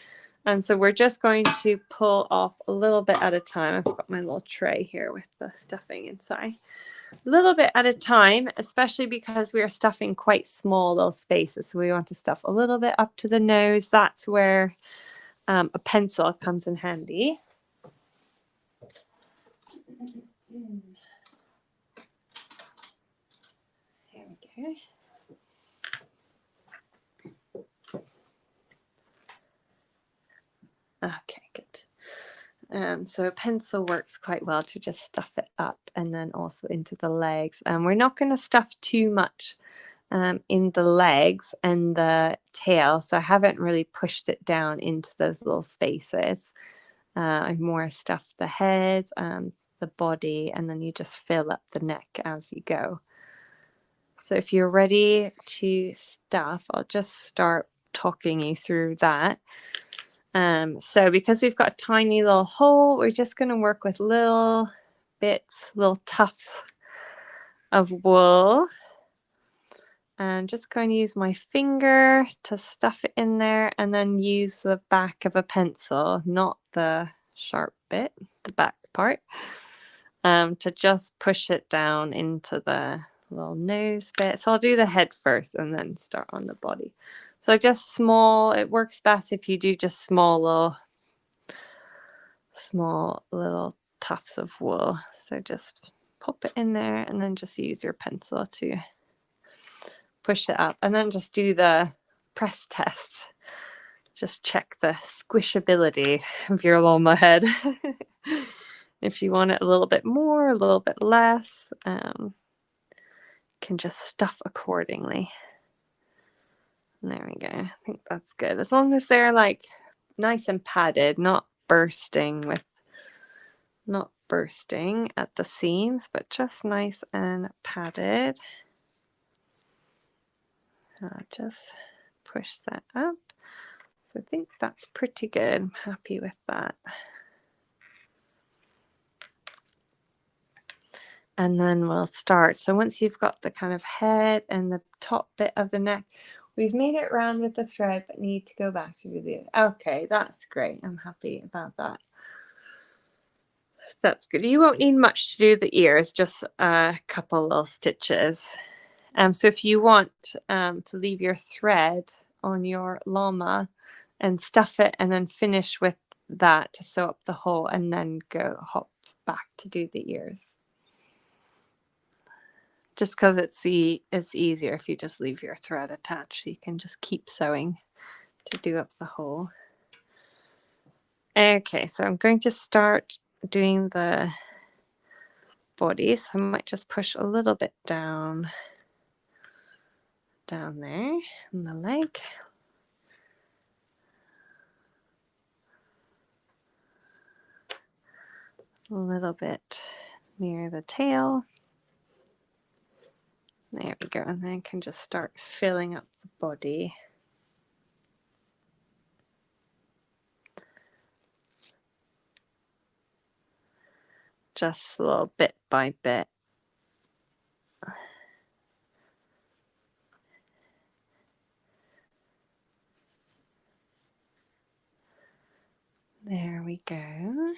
And so we're just going to pull off a little bit at a time. I've got my little tray here with the stuffing inside. A little bit at a time, especially because we are stuffing quite small little spaces. So we want to stuff a little bit up to the nose. That's where a pencil comes in handy. Here we go. Okay, good. So a pencil works quite well to just stuff it up and then also into the legs. We're not going to stuff too much in the legs and the tail, so I haven't really pushed it down into those little spaces. I've more stuffed the head, the body, and then you just fill up the neck as you go. So if you're ready to stuff, I'll just start talking you through that. So because we've got a tiny little hole, we're just going to work with little bits, little tufts of wool. And just going to use my finger to stuff it in there and then use the back of a pencil, not the sharp bit, the back part, to just push it down into the little nose bit. So I'll do the head first and then start on the body. So just small, it works best if you do just small little tufts of wool. So just pop it in there and then just use your pencil to push it up and then just do the press test. Just check the squishability of your llama head. If you want it a little bit more, a little bit less, you can just stuff accordingly. And there we go. I think that's good. As long as they're like nice and padded, not bursting at the seams, but just nice and padded. I'll just push that up. So I think that's pretty good. I'm happy with that. And then we'll start. So once you've got the kind of head and the top bit of the neck, we've made it round with the thread, but need to go back to do the, okay, that's great. I'm happy about that. That's good. You won't need much to do the ears, just a couple little stitches. So if you want to leave your thread on your llama and stuff it and then finish with that to sew up the hole and then go hop back to do the ears. Just because it's easier if you just leave your thread attached. So you can just keep sewing to do up the hole. Okay, so I'm going to start doing the body. So I might just push a little bit down there in the leg. A little bit near the tail. There we go. And then I can just start filling up the body. Just a little bit by bit. we go. I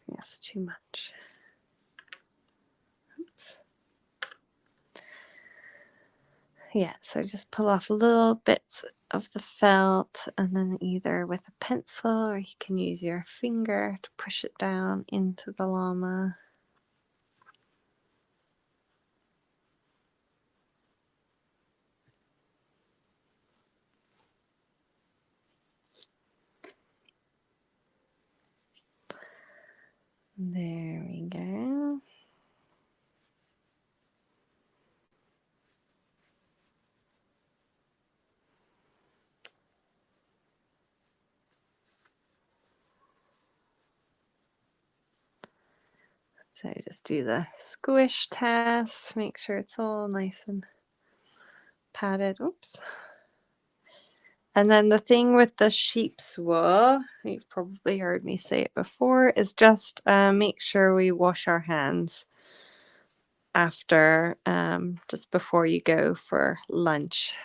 think that's too much. Oops. Yeah, so just pull off little bits of the felt, and then either with a pencil or you can use your finger to push it down into the llama. There we go. So just do the squish test, make sure it's all nice and padded. Oops. And then the thing with the sheep's wool, you've probably heard me say it before, is just make sure we wash our hands after, just before you go for lunch.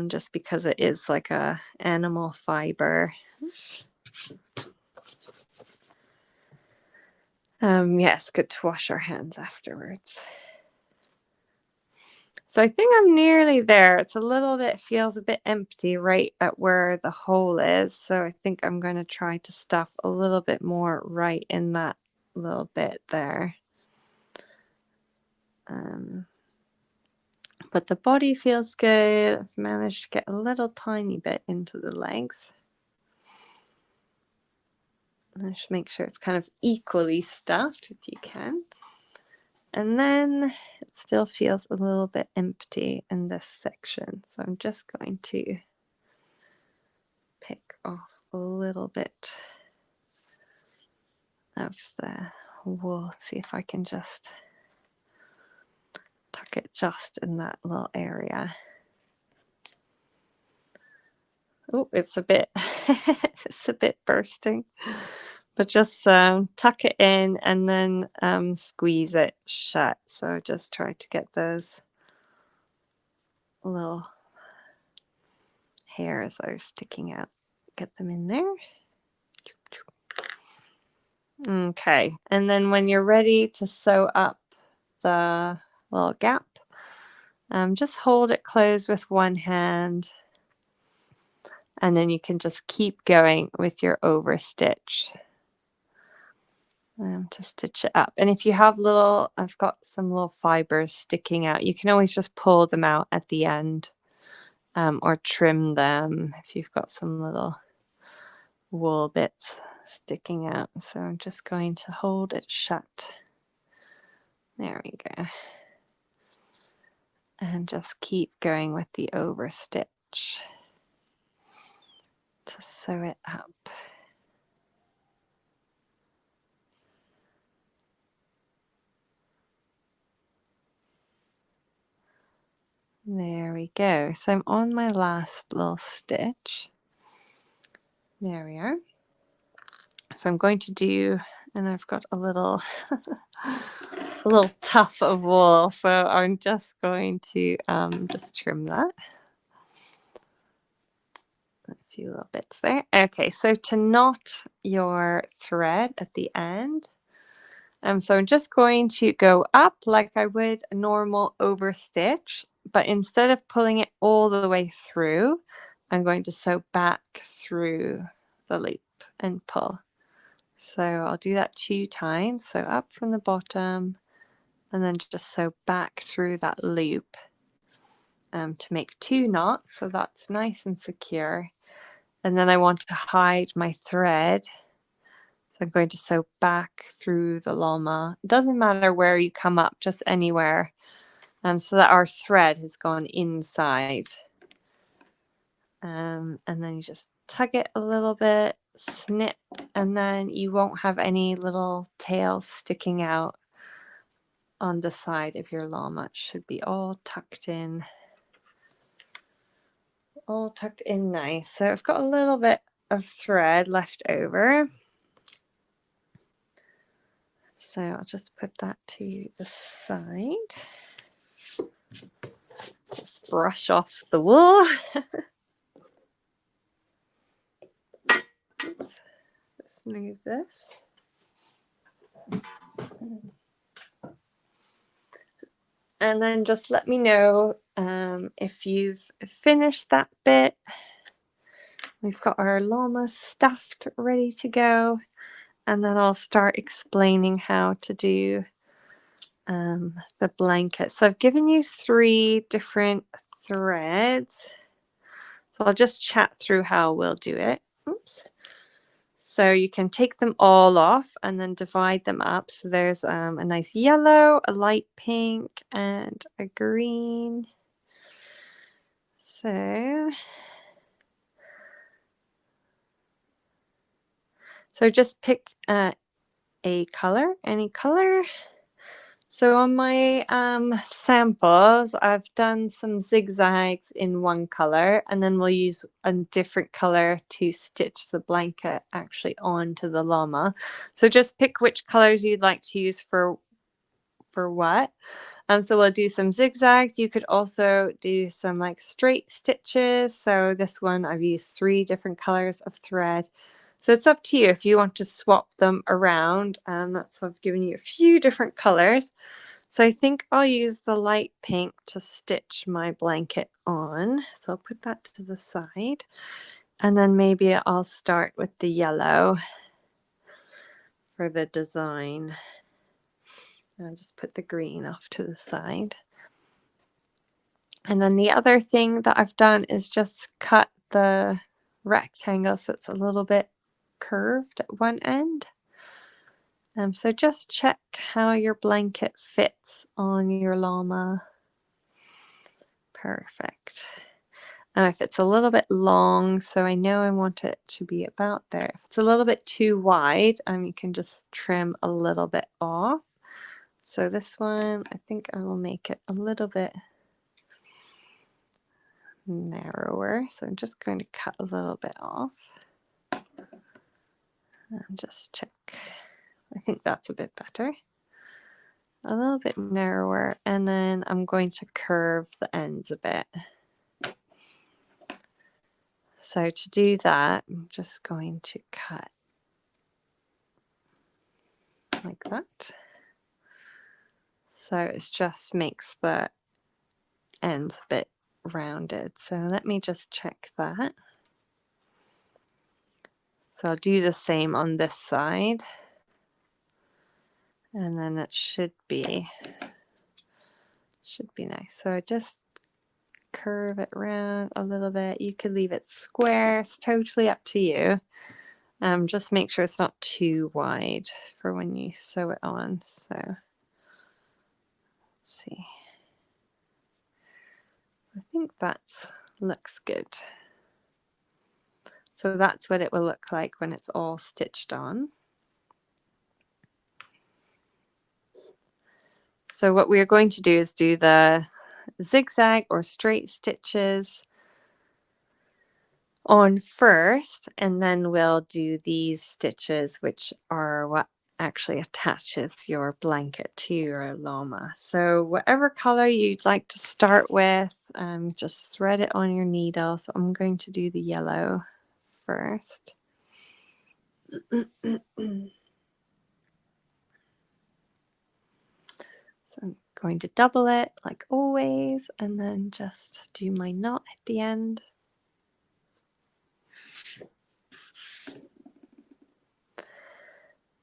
Just because it is like a animal fiber. Yeah, it's good to wash our hands afterwards. So I think I'm nearly there. It's a little bit, feels a bit empty right at where the hole is. So I think I'm going to try to stuff a little bit more right in that little bit there. But the body feels good. I've managed to get a little tiny bit into the legs. Just make sure it's kind of equally stuffed if you can. And then it still feels a little bit empty in this section. So I'm just going to pick off a little bit of the wool. See if I can just tuck it just in that little area. Oh, it's a bit, it's a bit bursting. But just tuck it in and then squeeze it shut. So just try to get those little hairs that are sticking out. Get them in there. Okay, and then when you're ready to sew up the little gap, just hold it closed with one hand. And then you can just keep going with your overstitch. To stitch it up. And if you have little, I've got some little fibers sticking out, you can always just pull them out at the end, or trim them if you've got some little wool bits sticking out. So I'm just going to hold it shut. There we go. And just keep going with the overstitch to sew it up. There we go. So I'm on my last little stitch. There we are. So I'm going to do, and I've got a little a little tuft of wool, so I'm just going to just trim that. A few little bits there. Okay, so to knot your thread at the end, so I'm just going to go up like I would a normal overstitch, but instead of pulling it all the way through, I'm going to sew back through the loop and pull. So I'll do that 2 times. So up from the bottom and then just sew back through that loop to make 2 knots. So that's nice and secure. And then I want to hide my thread. So I'm going to sew back through the llama. It doesn't matter where you come up, just anywhere. So that our thread has gone inside. And then you just tug it a little bit, snip, and then you won't have any little tails sticking out on the side of your llama. It should be all tucked in nice. So I've got a little bit of thread left over. So I'll just put that to the side. brush off the wool. Oops. Let's move this. And then just let me know if you've finished that bit. We've got our llama stuffed, ready to go. And then I'll start explaining how to do the blanket. So I've given you 3 different threads. So I'll just chat through how we'll do it. Oops. So you can take them all off and then divide them up. So there's a nice yellow, a light pink, and a green. So just pick a color, any color. So on my samples, I've done some zigzags in one color, and then we'll use a different color to stitch the blanket actually onto the llama. So just pick which colors you'd like to use for what. So we'll do some zigzags. You could also do some like straight stitches. So this one I've used 3 different colors of thread. So it's up to you if you want to swap them around. That's why I've given you a few different colors. So I think I'll use the light pink to stitch my blanket on. So I'll put that to the side. And then maybe I'll start with the yellow for the design. I'll just put the green off to the side. And then the other thing that I've done is just cut the rectangle so it's a little bit curved at one end. So just check how your blanket fits on your llama. Perfect. And if it's a little bit long, so I know I want it to be about there. If it's a little bit too wide, you can just trim a little bit off. So this one, I think I will make it a little bit narrower. So I'm just going to cut a little bit off. And just check. I think that's a bit better. A little bit narrower. And then I'm going to curve the ends a bit. So to do that, I'm just going to cut like that. So it just makes the ends a bit rounded. So let me just check that. So I'll do the same on this side. And then it should be nice. So I just curve it around a little bit. You could leave it square. It's totally up to you. Just make sure it's not too wide for when you sew it on. So let's see. I think that looks good. So that's what it will look like when it's all stitched on. So what we're going to do is do the zigzag or straight stitches on first, and then we'll do these stitches, which are what actually attaches your blanket to your llama. So whatever color you'd like to start with, just thread it on your needle. So I'm going to do the yellow first. So I'm going to double it like always, and then just do my knot at the end.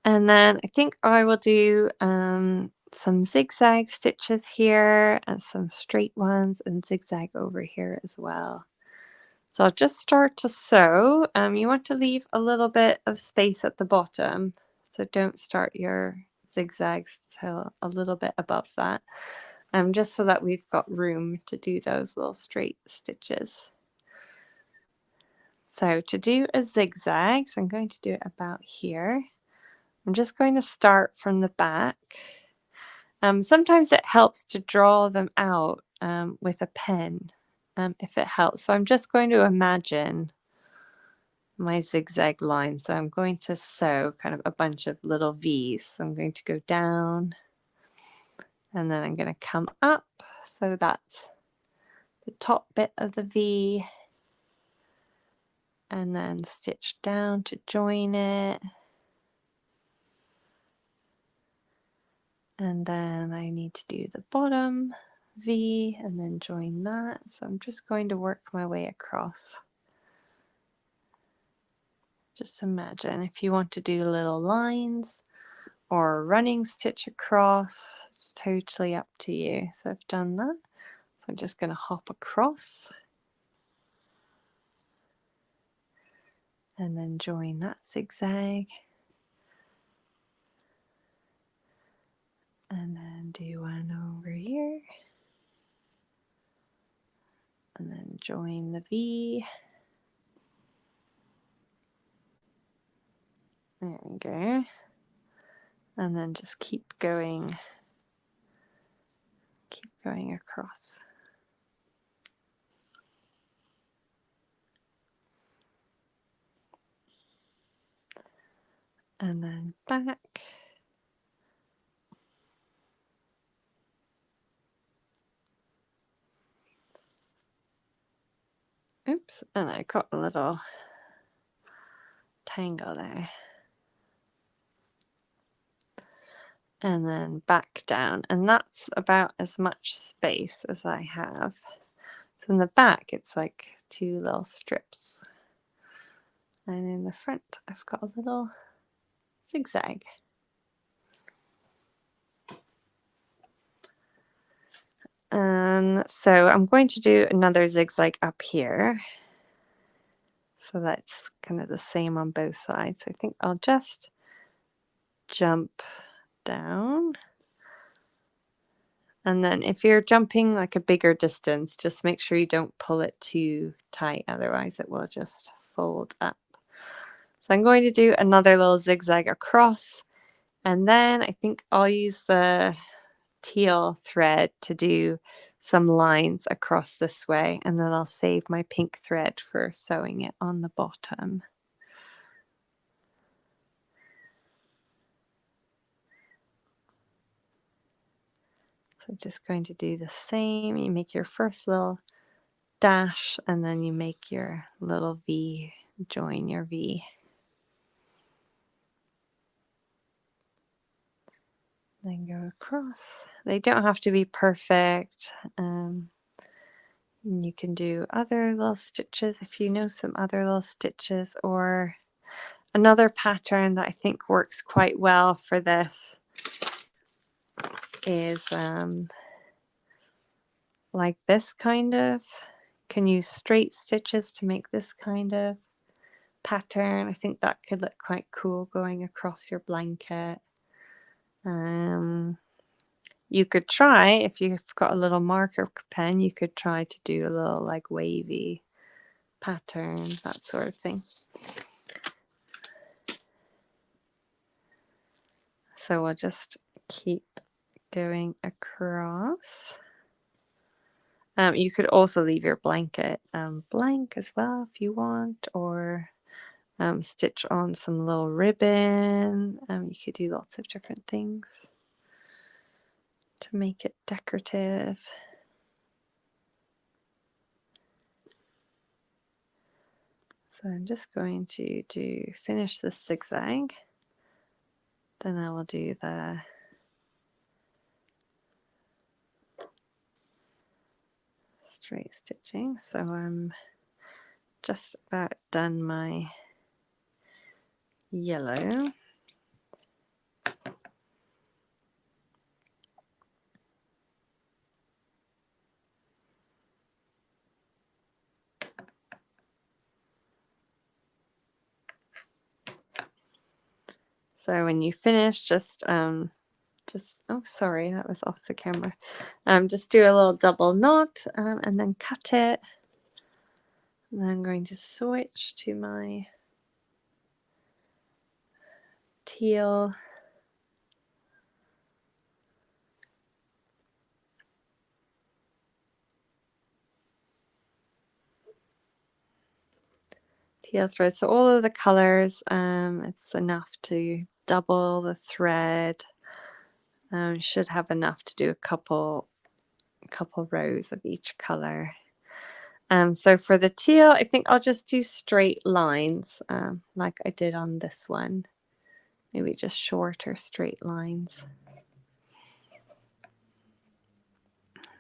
And then I think I will do some zigzag stitches here and some straight ones and zigzag over here as well. So I'll just start to sew. You want to leave a little bit of space at the bottom. So don't start your zigzags till a little bit above that. Just so that we've got room to do those little straight stitches. So to do a zigzag, so I'm going to do it about here. I'm just going to start from the back. Sometimes it helps to draw them out with a pen, if it helps. So I'm just going to imagine my zigzag line. So I'm going to sew kind of a bunch of little V's. So I'm going to go down, and then I'm going to come up. So that's the top bit of the V and then stitch down to join it. And then I need to do the bottom V and then join that. So I'm just going to work my way across. Just imagine if you want to do little lines or a running stitch across, it's totally up to you. So I've done that. So I'm just going to hop across and then join that zigzag. And then do one over here. And then join the V. There we go. And then just keep going across. And then back. Oops, and I got a little tangle there. And then back down, and that's about as much space as I have. So in the back it's like 2 little strips, and in the front I've got a little zigzag. And so I'm going to do another zigzag up here, so that's kind of the same on both sides. I think I'll just jump down. And then if you're jumping like a bigger distance, just make sure you don't pull it too tight, otherwise it will just fold up. So I'm going to do another little zigzag across, and then I think I'll use the teal thread to do some lines across this way, and then I'll save my pink thread for sewing it on the bottom. So just going to do the same. You make your first little dash and then you make your little V, join your V. Then go across. They don't have to be perfect. And you can do other little stitches if you know some other little stitches, or another pattern that I think works quite well for this is like this kind of, can use straight stitches to make this kind of pattern. I think that could look quite cool going across your blanket. You could try, if you've got a little marker pen, you could try to do a little like wavy pattern, that sort of thing. So we'll just keep going across. You could also leave your blanket blank as well if you want, or stitch on some little ribbon. You could do lots of different things to make it decorative. So I'm just going to finish this zigzag. Then I will do the straight stitching. So I'm just about done my yellow. So when you finish, just oh sorry, that was off the camera. Just do a little double knot and then cut it. And then I'm going to switch to my teal. Teal thread. So all of the colors, it's enough to double the thread. Should have enough to do a couple rows of each color. So for the teal, I think I'll just do straight lines, like I did on this one. Maybe just shorter straight lines.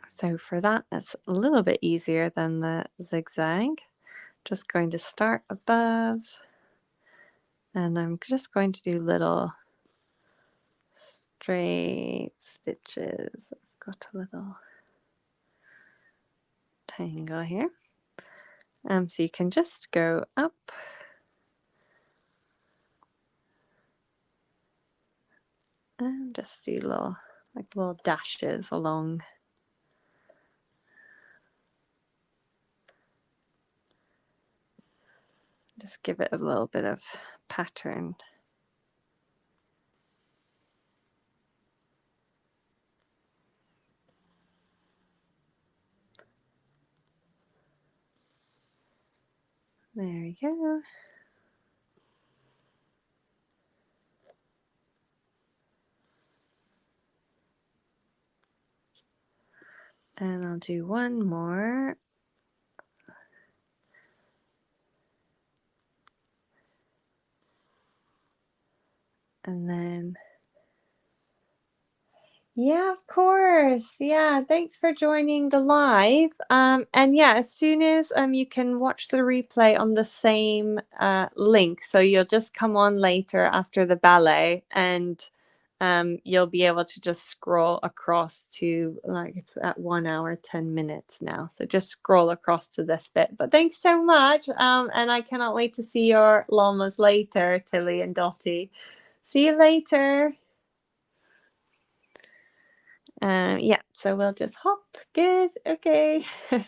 So for that, that's a little bit easier than the zigzag. Just going to start above, and I'm just going to do little straight stitches. I've got a little tangle here. So you can just go up and just do little dashes along. Just give it a little bit of pattern. There we go. And I'll do one more. And then, yeah, of course. Yeah, thanks for joining the live. And yeah, as soon as you can watch the replay on the same link, so you'll just come on later after the ballet, and you'll be able to just scroll across to, like, it's at 1 hour 10 minutes now. So just scroll across to this bit. But thanks so much. And I cannot wait to see your llamas later, Tilly and Dottie. See you later. Yeah, so we'll just hop. Good. Okay. And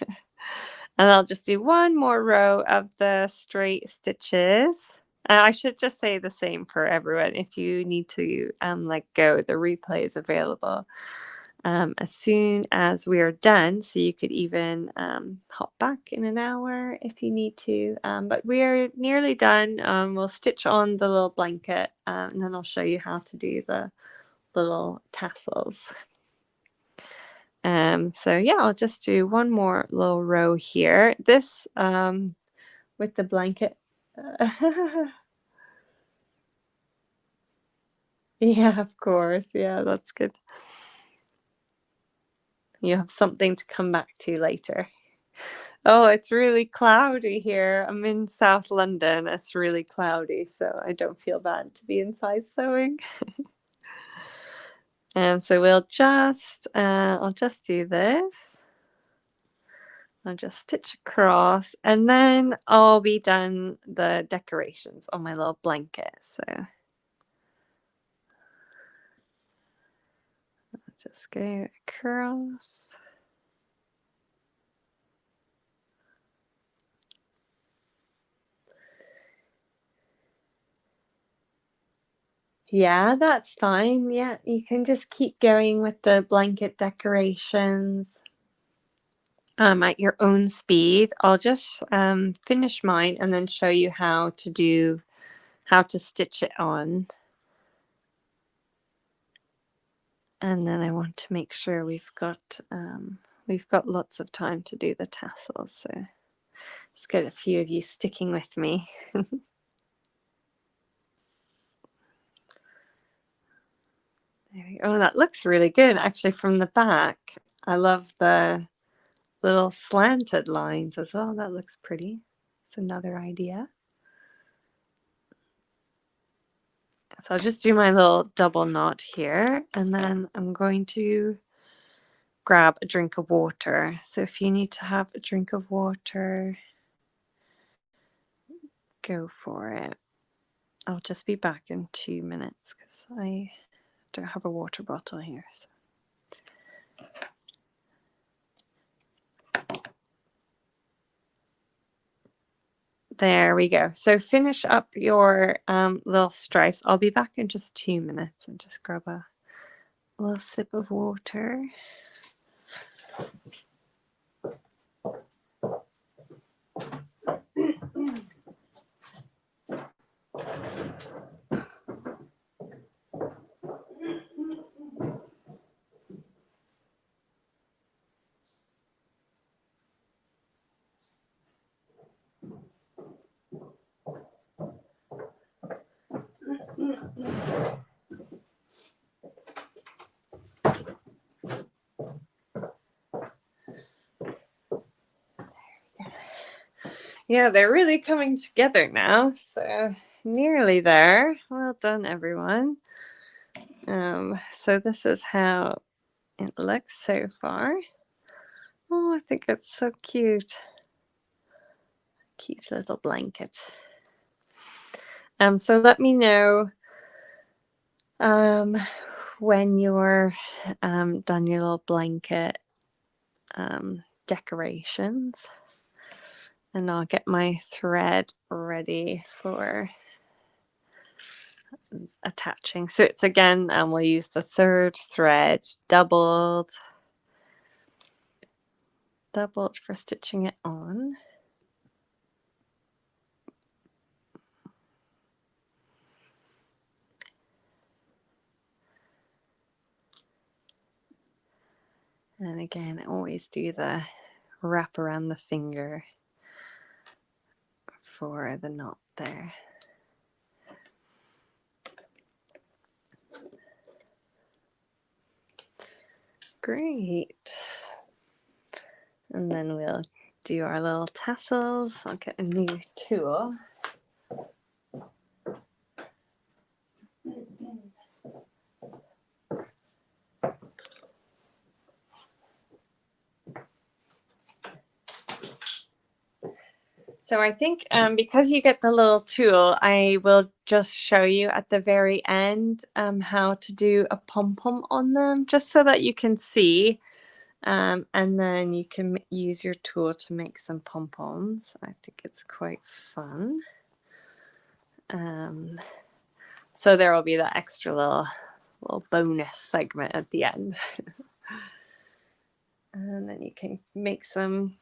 I'll just do one more row of the straight stitches. I should just say the same for everyone. If you need to let go, the replay is available as soon as we are done. So you could even hop back in an hour if you need to. But we are nearly done. We'll stitch on the little blanket, and then I'll show you how to do the little tassels. So yeah, I'll just do one more little row here. This with the blanket. Yeah, of course. Yeah, that's good. You have something to come back to later. Oh, it's really cloudy here. I'm in South London. It's really cloudy, so I don't feel bad to be inside sewing. And so we'll just, I'll just do this. I'll just stitch across, and then I'll be done the decorations on my little blanket. So I'll just go across. Yeah, that's fine. Yeah, you can just keep going with the blanket decorations at your own speed. I'll just finish mine and then show you how to stitch it on. And then I want to make sure we've got lots of time to do the tassels. So it's good a few of you sticking with me. There we go. Oh, that looks really good actually from the back. I love the little slanted lines as well. That looks pretty. It's another idea. So I'll just do my little double knot here, and then I'm going to grab a drink of water. So if you need to have a drink of water, go for it. I'll just be back in 2 minutes because I don't have a water bottle here. So. There we go. So finish up your little stripes. I'll be back in just 2 minutes and just grab a little sip of water. Yeah, they're really coming together now. So nearly there. Well done, everyone. So this is how it looks so far. Oh, I think it's so cute. Cute little blanket. So let me know when you're done your little blanket decorations, and I'll get my thread ready for attaching. So it's again, we'll use the third thread doubled for stitching it on. And again, I always do the wrap around the finger for the knot there. Great. And then we'll do our little tassels. I'll get a new tool. So I think because you get the little tool, I will just show you at the very end how to do a pom-pom on them, just so that you can see. And then you can use your tool to make some pom-poms. I think it's quite fun. So there will be that extra little bonus segment at the end. And then you can make some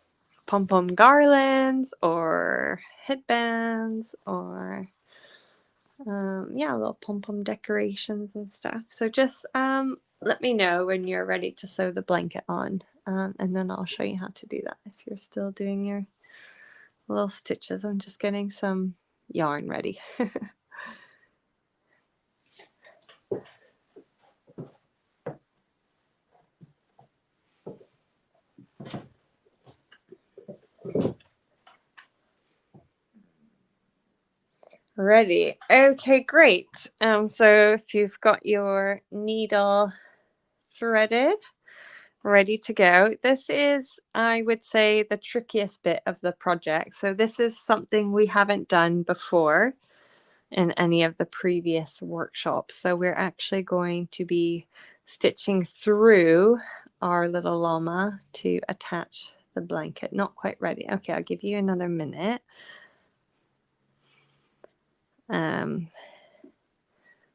pom-pom garlands or headbands or yeah, little pom-pom decorations and stuff. So just let me know when you're ready to sew the blanket on, and then I'll show you how to do that. If you're still doing your little stitches, I'm just getting some yarn ready. Ready. Okay, great. So if you've got your needle threaded, ready to go. This is, I would say, the trickiest bit of the project. So this is something we haven't done before in any of the previous workshops. So we're actually going to be stitching through our little llama to attach the blanket. Not quite ready. Okay, I'll give you another minute.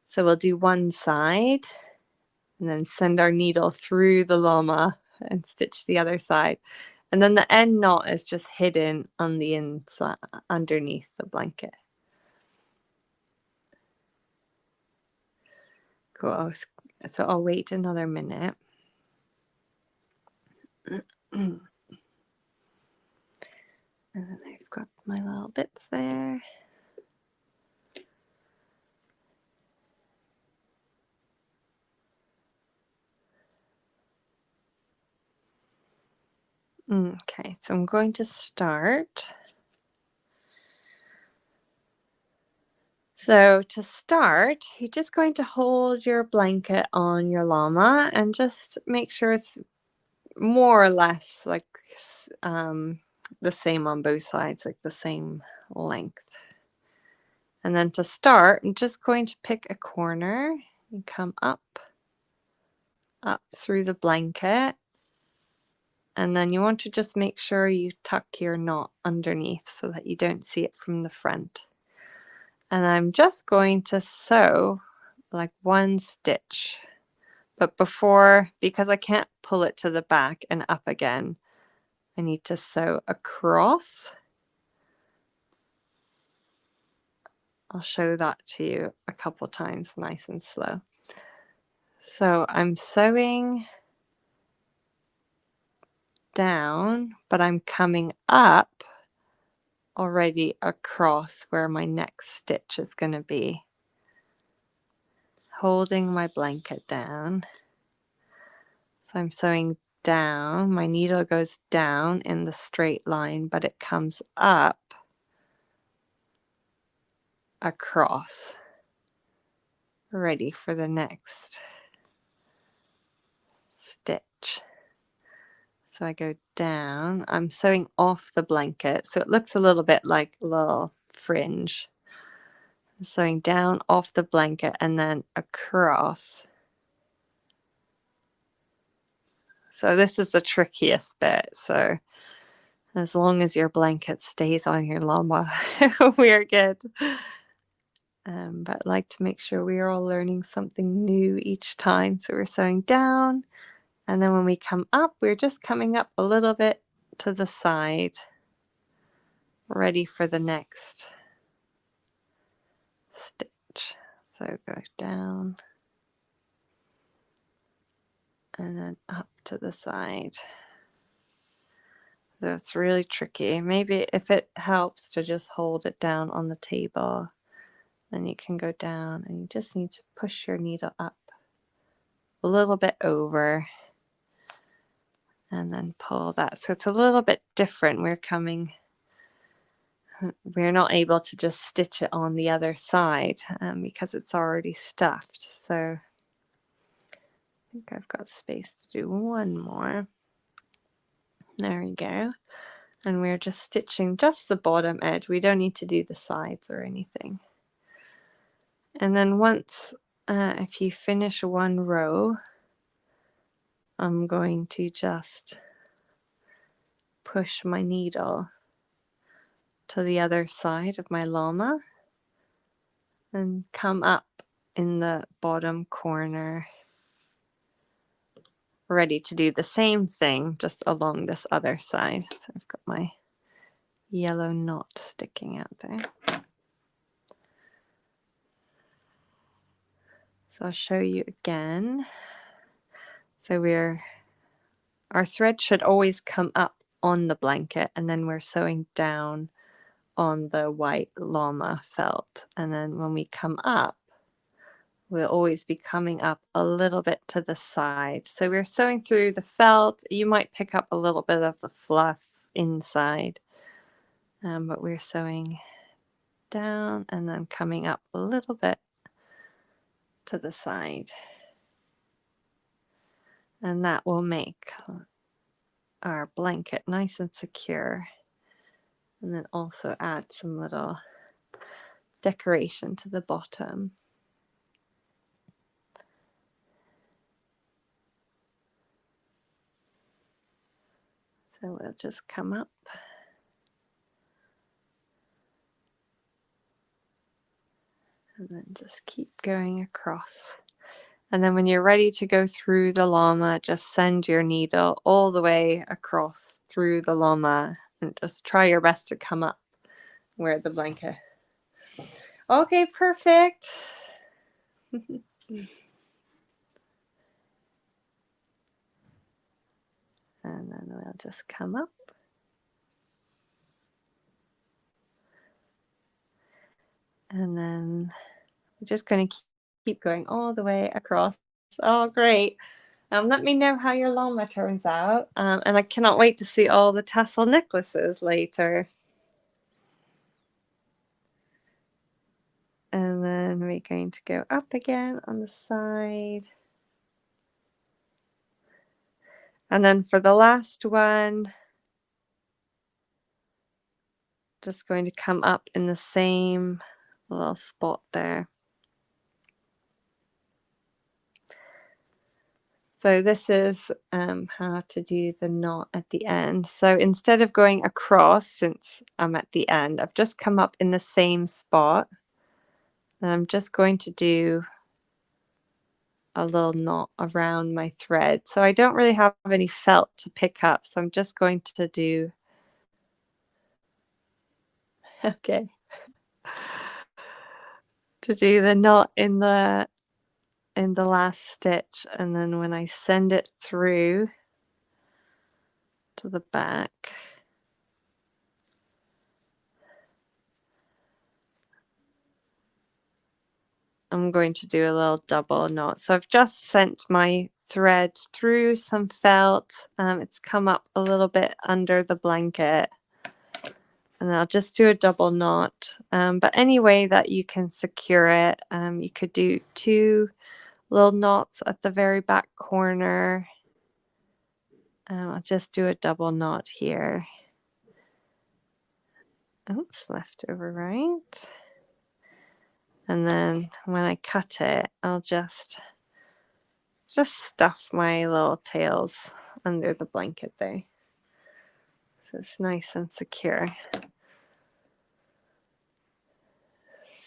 So we'll do one side and then send our needle through the llama and stitch the other side. And then the end knot is just hidden on the inside, underneath the blanket. Cool. So I'll wait another minute. And then I've got my little bits there. Okay, so I'm going to start. So to start, you're just going to hold your blanket on your llama and just make sure it's more or less like the same on both sides, like the same length. And then to start, I'm just going to pick a corner and come up through the blanket. And then you want to just make sure you tuck your knot underneath so that you don't see it from the front. And I'm just going to sew like one stitch. But before, because I can't pull it to the back and up again, I need to sew across. I'll show that to you a couple times, nice and slow. So I'm sewing down, but I'm coming up already across where my next stitch is going to be. Holding my blanket down. So I'm sewing down. My needle goes down in the straight line, but it comes up across, ready for the next stitch. So I go down, I'm sewing off the blanket, so it looks a little bit like a little fringe. I'm sewing down off the blanket and then across. So this is the trickiest bit. So as long as your blanket stays on your llama, we're good. But I like to make sure we are all learning something new each time. So we're sewing down, and then when we come up, we're just coming up a little bit to the side, ready for the next stitch. So go down and then up to the side. So it's really tricky. Maybe if it helps to just hold it down on the table, then you can go down and you just need to push your needle up a little bit over and then pull that. So it's a little bit different. We're not able to just stitch it on the other side because it's already stuffed. So I think I've got space to do one more. There we go. And we're just stitching just the bottom edge. We don't need to do the sides or anything. And then once, if you finish one row, I'm going to just push my needle to the other side of my llama and come up in the bottom corner, ready to do the same thing just along this other side. So I've got my yellow knot sticking out there. So I'll show you again. So our thread should always come up on the blanket, and then we're sewing down on the white llama felt. And then when we come up, we'll always be coming up a little bit to the side. So we're sewing through the felt. You might pick up a little bit of the fluff inside, but we're sewing down and then coming up a little bit to the side. And that will make our blanket nice and secure. And then also add some little decoration to the bottom. So we'll just come up. And then just keep going across. And then when you're ready to go through the llama, just send your needle all the way across through the llama and just try your best to come up where the blanket. Okay, perfect. And then we'll just come up. And then we're just going to keep going all the way across. Oh, great. Let me know how your llama turns out. And I cannot wait to see all the tassel necklaces later. And then we're going to go up again on the side. And then for the last one, just going to come up in the same little spot there. So this is how to do the knot at the end. So instead of going across, since I'm at the end, I've just come up in the same spot. And I'm just going to do a little knot around my thread. So I don't really have any felt to pick up. So I'm just going to do, okay, to do the knot in the last stitch, and then when I send it through to the back, I'm going to do a little double knot. So I've just sent my thread through some felt. It's come up a little bit under the blanket, And I'll just do a double knot. But any way that you can secure it, you could do 2 little knots at the very back corner. I'll just do a double knot here. Oops, left over right. And then when I cut it, I'll just stuff my little tails under the blanket there. So it's nice and secure.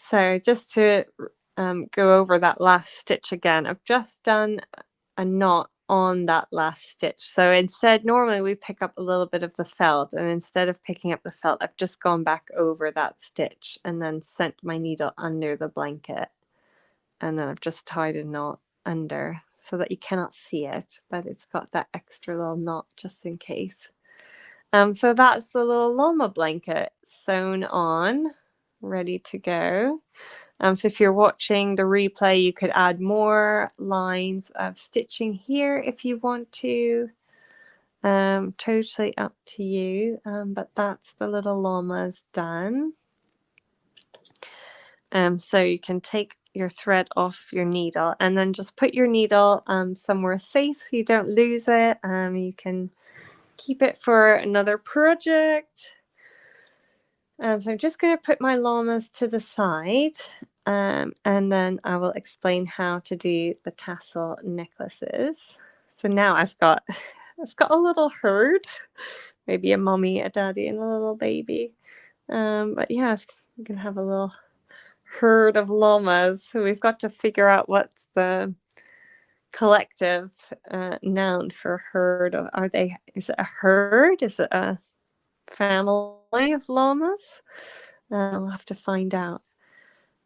So just to go over that last stitch again, I've just done a knot on that last stitch. So instead, normally we pick up a little bit of the felt, and instead of picking up the felt, I've just gone back over that stitch and then sent my needle under the blanket. And then I've just tied a knot under so that you cannot see it, but it's got that extra little knot just in case. So that's the little llama blanket sewn on, ready to go. So if you're watching the replay, you could add more lines of stitching here if you want to. Totally up to you. But that's the little llamas done. So you can take your thread off your needle and then just put your needle somewhere safe so you don't lose it. You can keep it for another project. So I'm just going to put my llamas to the side, and then I will explain how to do the tassel necklaces. So now I've got a little herd, maybe a mommy, a daddy, and a little baby. But yeah, I'm going to have a little herd of llamas. So we've got to figure out what's the collective noun for herd. Is it a herd? Is it a family of llamas? We'll have to find out.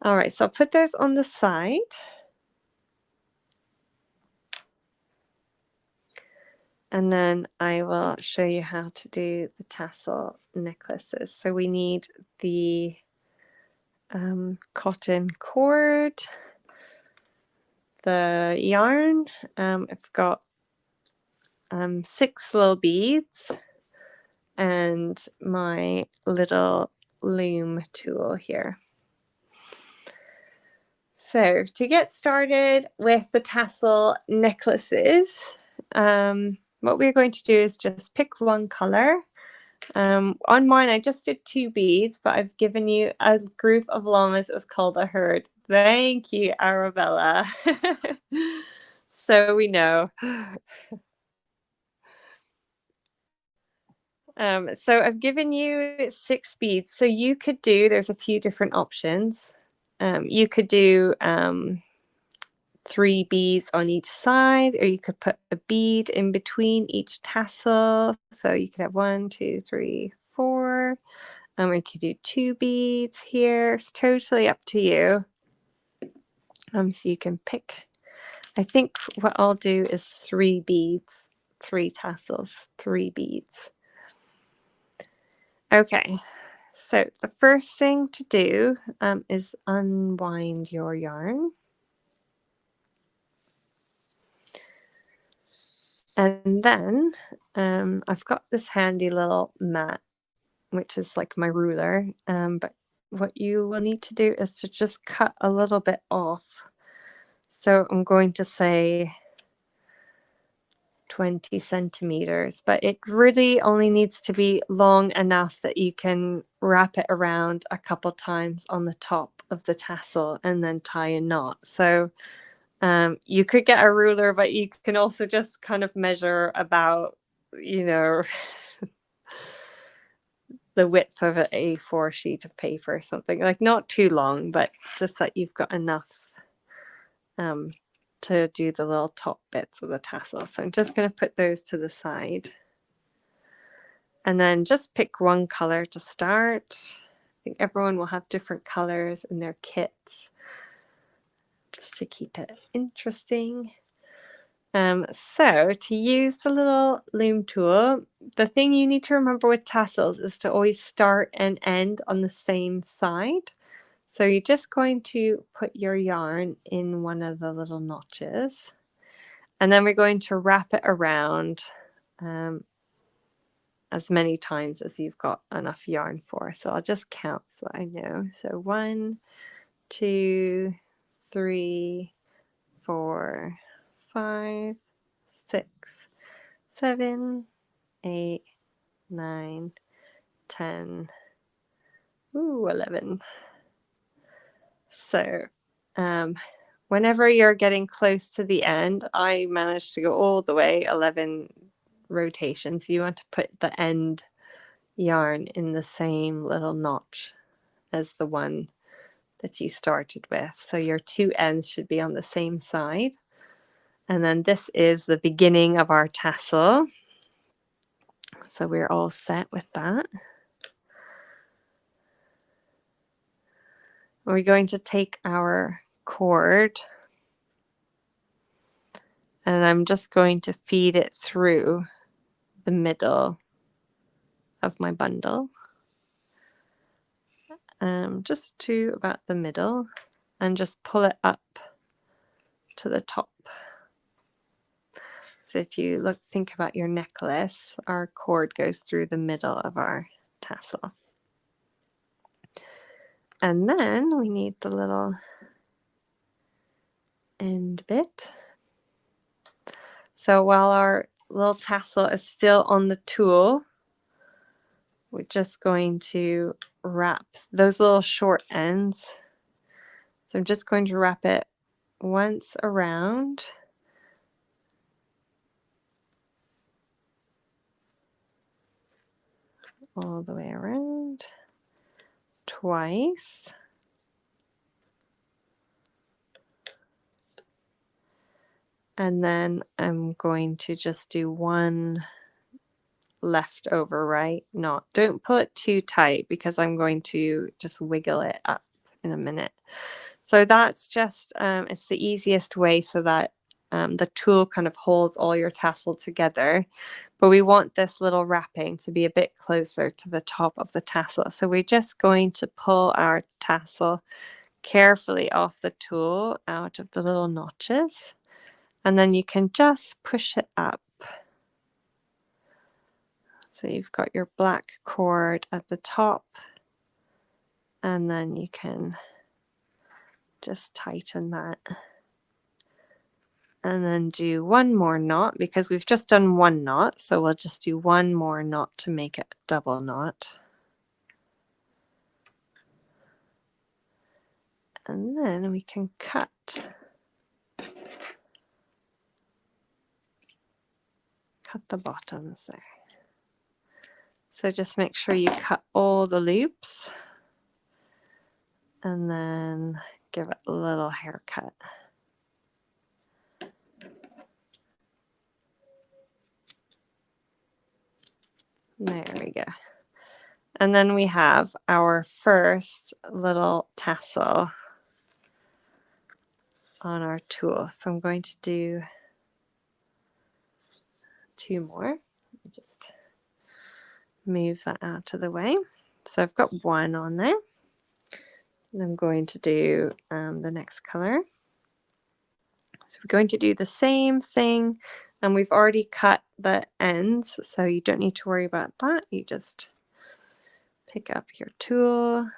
All right, so I'll put those on the side. And then I will show you how to do the tassel necklaces. So we need the cotton cord, the yarn. I've got 6 little beads and my little loom tool here. So to get started with the tassel necklaces, what we're going to do is just pick one color. On mine, I just did 2 beads, but I've given you a group of llamas. It's called a herd. Thank you, Arabella. So we know. So I've given you 6 beads. So you could do, there's a few different options. You could do 3 beads on each side, or you could put a bead in between each tassel. So you could have 1, 2, 3, 4. We could do 2 beads here. It's totally up to you. So you can pick. I think what I'll do is 3 beads, 3 tassels, 3 beads. Okay, so the first thing to do is unwind your yarn. And then I've got this handy little mat, which is like my ruler. But what you will need to do is to just cut a little bit off. So I'm going to say 20 centimeters, but it really only needs to be long enough that you can wrap it around a couple times on the top of the tassel and then tie a knot. So you could get a ruler, but you can also just kind of measure about, the width of an A4 sheet of paper or something, like not too long, but just that you've got enough to do the little top bits of the tassel. So I'm just going to put those to the side. And then just pick one color to start. I think everyone will have different colors in their kits, just to keep it interesting. So to use the little loom tool, the thing you need to remember with tassels is to always start and end on the same side. So you're just going to put your yarn in one of the little notches, and then we're going to wrap it around as many times as you've got enough yarn for. So I'll just count so I know. So 1, 2, 3, 4, 5, 6, 7, 8, 9, 10, 11. So whenever you're getting close to the end, I managed to go all the way 11 rotations. You want to put the end yarn in the same little notch as the one that you started with. So your two ends should be on the same side. And then this is the beginning of our tassel. So we're all set with that. We're going to take our cord and I'm just going to feed it through the middle of my bundle. Just to about the middle, and just pull it up to the top. So if you think about your necklace, our cord goes through the middle of our tassel. And then we need the little end bit. So while our little tassel is still on the tool, we're just going to wrap those little short ends. So I'm just going to wrap it once around. All the way around. Twice. And then I'm going to just do one leftover right knot. Don't pull it too tight because I'm going to just wiggle it up in a minute. So that's just, it's the easiest way so that the tool kind of holds all your tassel together. But we want this little wrapping to be a bit closer to the top of the tassel. So we're just going to pull our tassel carefully off the tool out of the little notches. And then you can just push it up. So you've got your black cord at the top, and then you can just tighten that. And then do one more knot because we've just done one knot. So we'll just do one more knot to make it a double knot. And then we can cut. Cut the bottoms there. So just make sure you cut all the loops and then give it a little haircut. There we go. And then we have our first little tassel on our tool. So I'm going to do 2 more. Just move that out of the way. So I've got 1 on there. And I'm going to do the next color. So we're going to do the same thing, and we've already cut the ends, so you don't need to worry about that. You just pick up your tool,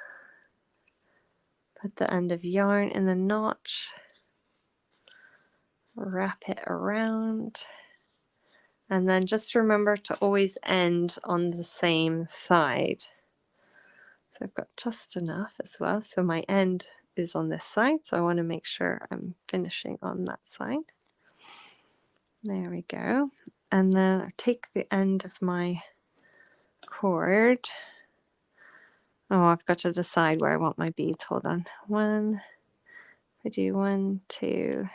put the end of yarn in the notch, wrap it around, and then just remember to always end on the same side. So I've got just enough as well. So my end is on this side, so I want to make sure I'm finishing on that side. There we go. And then I take the end of my cord. Oh, I've got to decide where I want my beads. Hold on. I do 1, 2,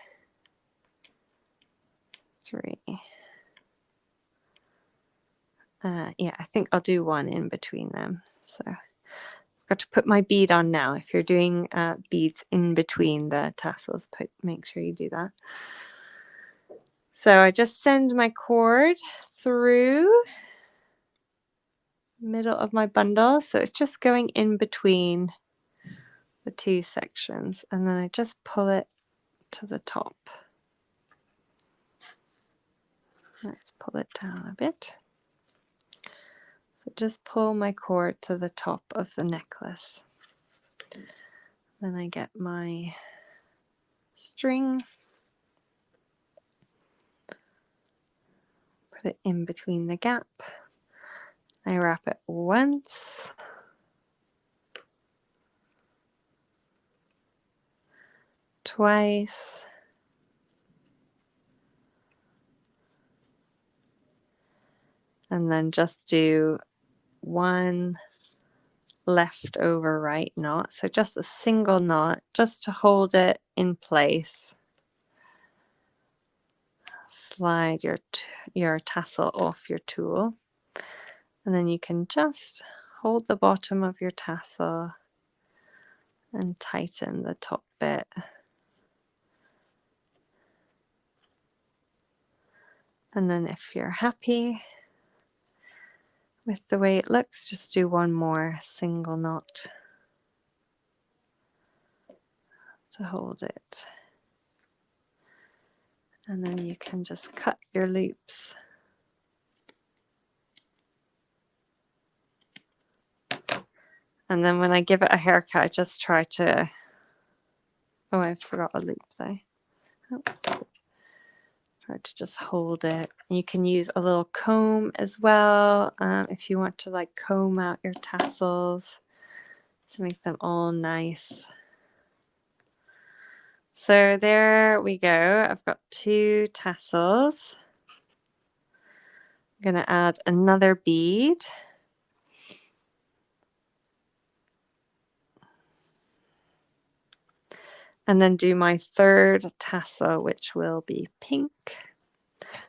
3. Yeah, I think I'll do 1 in between them. So I've got to put my bead on now. If you're doing beads in between the tassels, make sure you do that. So I just send my cord through the middle of my bundle. So it's just going in between the 2 sections. And then I just pull it to the top. Let's pull it down a bit. just pull my cord to the top of the necklace. Then I get my string, put it in between the gap. I wrap it once, twice, and then just do one left over right knot. So just a single knot just to hold it in place. Slide your tassel off your tool, and then you can just hold the bottom of your tassel and tighten the top bit. And then if you're happy with the way it looks, just do one more single knot to hold it. And then you can just cut your loops. And then when I give it a haircut, I just try to, oh, I forgot a loop there. Oh, try to just hold it. You can use a little comb as well if you want to like comb out your tassels to make them all nice. So there we go. I've got 2 tassels. I'm going to add another bead. And then do my 3rd tassel, which will be pink.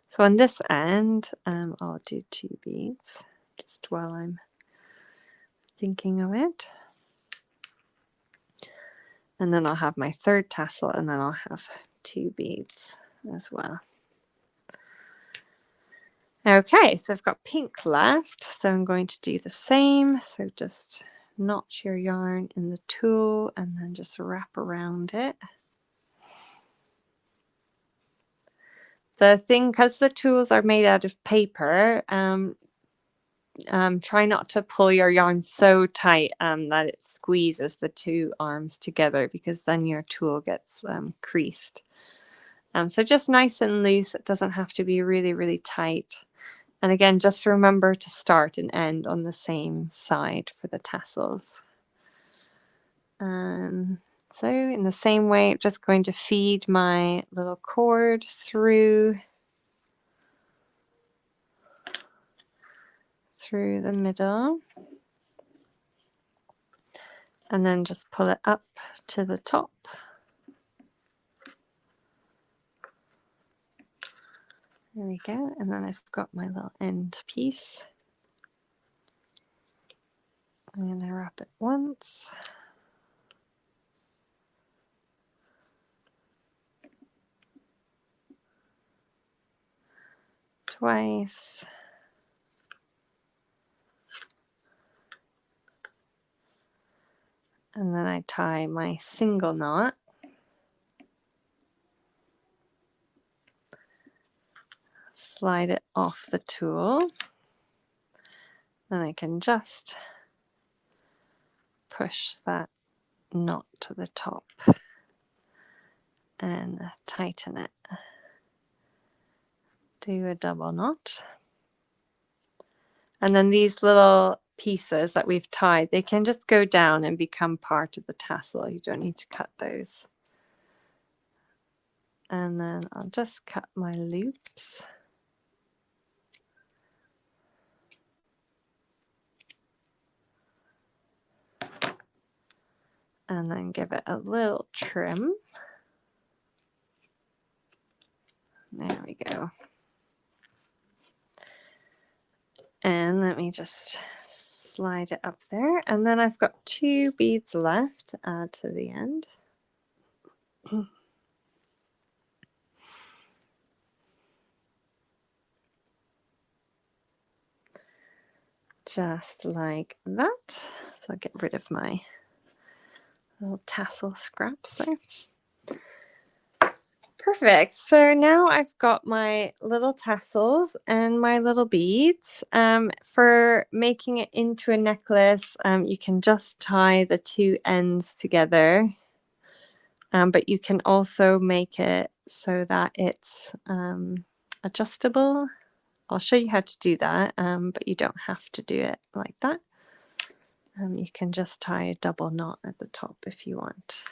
So on this end, I'll do 2 beads just while I'm thinking of it. And then I'll have my 3rd tassel, and then I'll have 2 beads as well. Okay, so I've got pink left, so I'm going to do the same. So just notch your yarn in the tool and then just wrap around it. The thing, because the tools are made out of paper, try not to pull your yarn so tight that it squeezes the 2 arms together, because then your tool gets creased. So just nice and loose. It doesn't have to be really, really tight. And again, just remember to start and end on the same side for the tassels. So in the same way, I'm just going to feed my little cord through the middle, and then just pull it up to the top. There we go. And then I've got my little end piece. I'm going to wrap it once. Twice. And then I tie my single knot. Slide it off the tool. Then I can just push that knot to the top and tighten it. Do a double knot. And then these little pieces that we've tied, they can just go down and become part of the tassel. You don't need to cut those. And then I'll just cut my loops. And then give it a little trim. There we go. And let me just slide it up there. And then I've got 2 beads left to add to the end. Just like that. So I'll get rid of my little tassel scraps there. Perfect. So now I've got my little tassels and my little beads. For making it into a necklace, you can just tie the two ends together. But you can also make it so that it's adjustable. I'll show you how to do that, but you don't have to do it like that. You can just tie a double knot at the top if you want.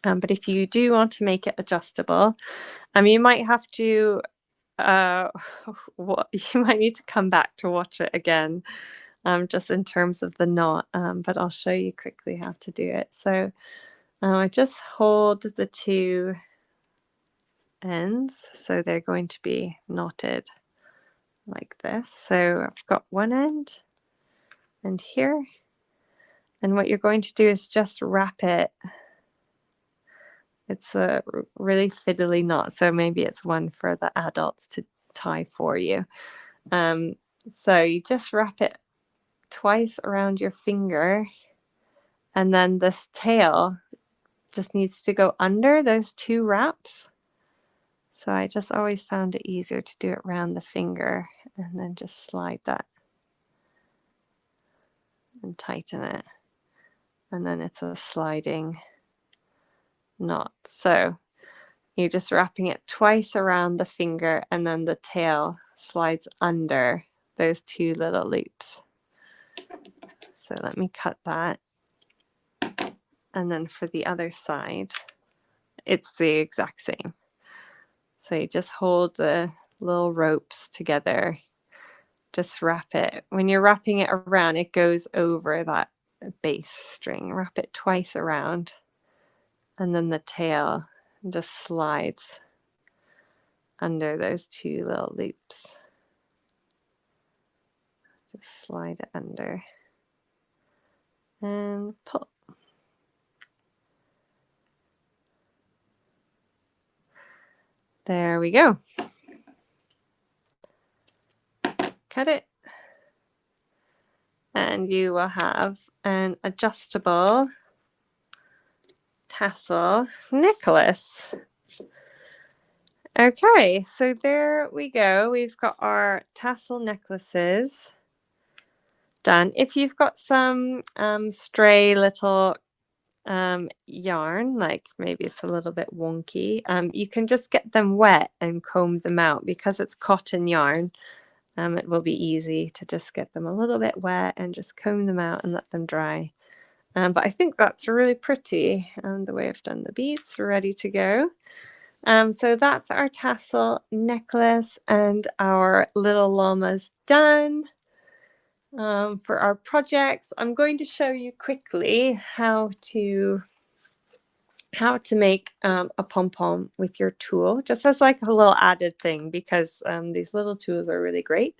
But if you do want to make it adjustable, you might have to, you might need to come back to watch it again, just in terms of the knot, but I'll show you quickly how to do it. So I just hold the two ends, so they're going to be knotted like this. So I've got one end and here, and what you're going to do is just wrap it. It's a really fiddly knot, so maybe it's one for the adults to tie for you. So you just wrap it twice around your finger, and then this tail just needs to go under those two wraps. So I just always found it easier to do it around the finger and then just slide that and tighten it. And then it's a sliding knot. So you're just wrapping it twice around the finger, and then the tail slides under those two little loops. So let me cut that. And then for the other side, it's the exact same. So you just hold the little ropes together, just wrap it. When you're wrapping it around, it goes over that base string. Wrap it twice around, and then the tail just slides under those two little loops. Just slide it under and pull. There we go. Cut it. And you will have an adjustable tassel necklace. Okay, so there we go. We've got our tassel necklaces done. If you've got some stray little yarn, like maybe it's a little bit wonky, you can just get them wet and comb them out. Because it's cotton yarn, it will be easy to just get them a little bit wet and just comb them out and let them dry. But I think that's really pretty, the way I've done the beads. We're ready to go. So that's our tassel necklace and our little llamas done. For our projects, I'm going to show you quickly how to make a pom-pom with your tool, just as like a little added thing, because these little tools are really great.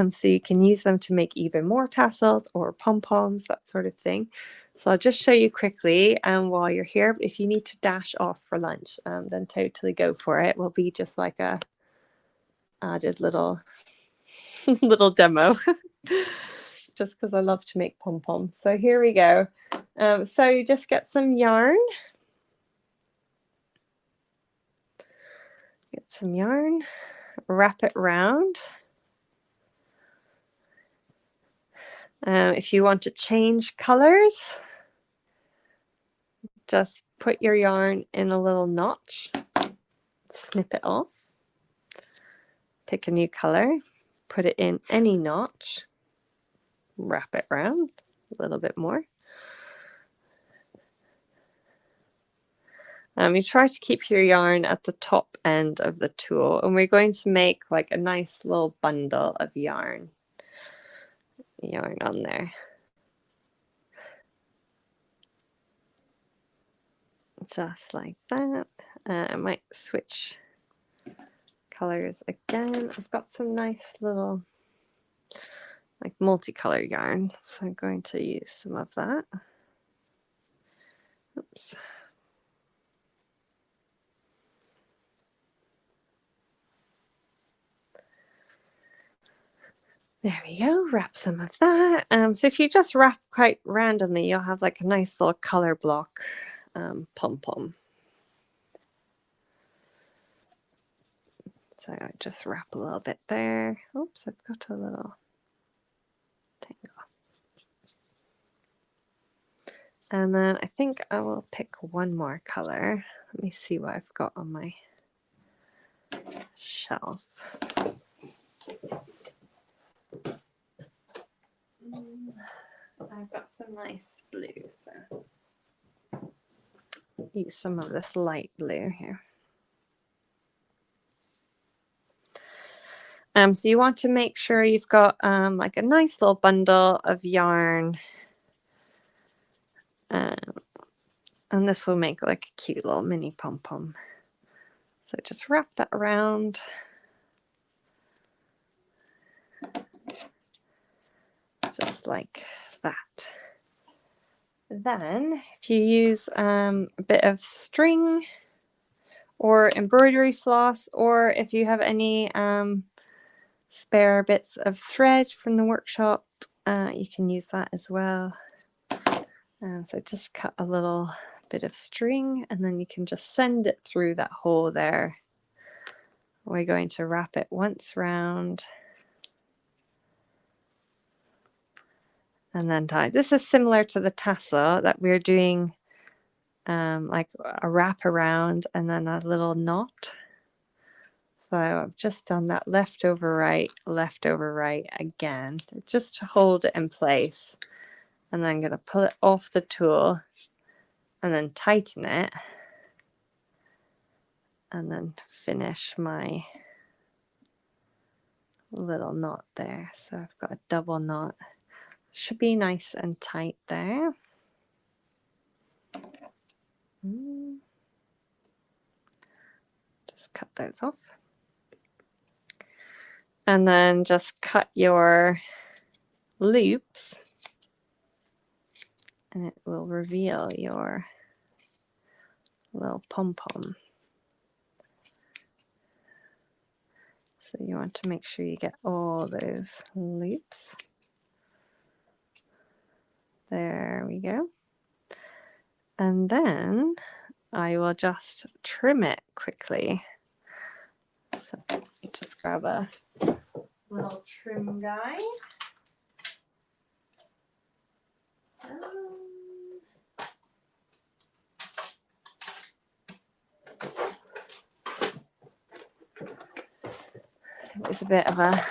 So you can use them to make even more tassels or pom-poms, that sort of thing. So I'll just show you quickly while you're here. If you need to dash off for lunch, then totally go for it. It will be just like a added little little demo. Just because I love to make pom-poms. So here we go. So you just get some yarn. Get some yarn, wrap it round. If you want to change colors, just put your yarn in a little notch, snip it off, pick a new color, put it in any notch, wrap it round a little bit more. You try to keep your yarn at the top end of the tool, and we're going to make like a nice little bundle of yarn on there. Just like that. I might switch colors again. I've got some nice little like multicolor yarn, so I'm going to use some of that. Oops. There we go, wrap some of that. So if you just wrap quite randomly, you'll have like a nice little color block pom-pom. So I just wrap a little bit there. Oops, I've got a little tangle. And then I think I will pick one more color. Let me see what I've got on my shelf. I've got some nice blue, so use some of this light blue here. So you want to make sure you've got like a nice little bundle of yarn. And this will make like a cute little mini pom-pom. So just wrap that around. Just like that. Then if you use a bit of string or embroidery floss, or if you have any spare bits of thread from the workshop, you can use that as well. So just cut a little bit of string and then you can just send it through that hole there. We're going to wrap it once round and then tie. This is similar to the tassel that we're doing, like a wrap around and then a little knot. So I've just done that left over right again, just to hold it in place. And then I'm going to pull it off the tool and then tighten it. And then finish my little knot there. So I've got a double knot. Should be nice and tight there. Just cut those off. And then just cut your loops and it will reveal your little pom-pom. So you want to make sure you get all those loops. There we go. And then I will just trim it quickly. So just grab a little trim guide. It was a bit of a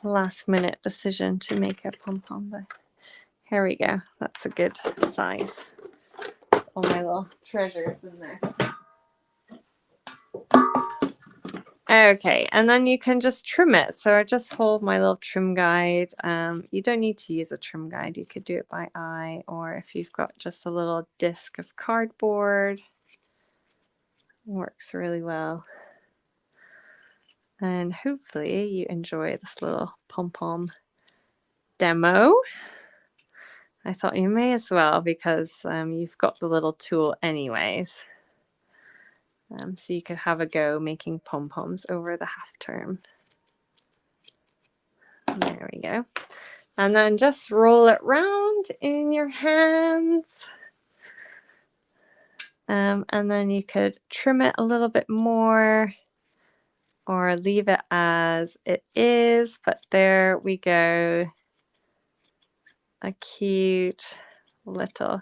last minute decision to make a pom-pom, but here we go. That's a good size. All my little treasures in there. Okay, and then you can just trim it. So I just hold my little trim guide. You don't need to use a trim guide. You could do it by eye, or if you've got just a little disc of cardboard, it works really well. And hopefully you enjoy this little pom-pom demo. I thought you may as well because you've got the little tool anyways. So you could have a go making pom-poms over the half term. There we go. And then just roll it round in your hands. And then you could trim it a little bit more or leave it as it is. But there we go. A cute little,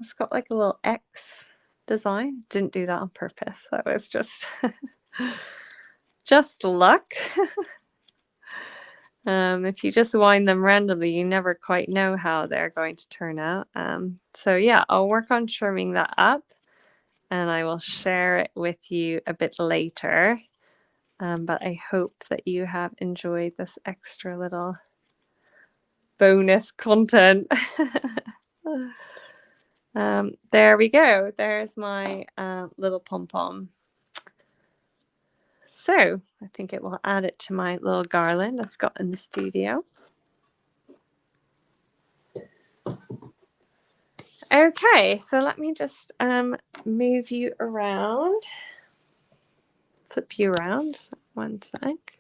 it's got like a little X design. Didn't do that on purpose. That was just just luck. If you just wind them randomly, you never quite know how they're going to turn out. So yeah, I'll work on trimming that up and I will share it with you a bit later. But I hope that you have enjoyed this extra little bonus content. There we go. There's my little pom-pom. So I think it will add it to my little garland I've got in the studio. Okay, so let me just move you around, flip you around. One sec.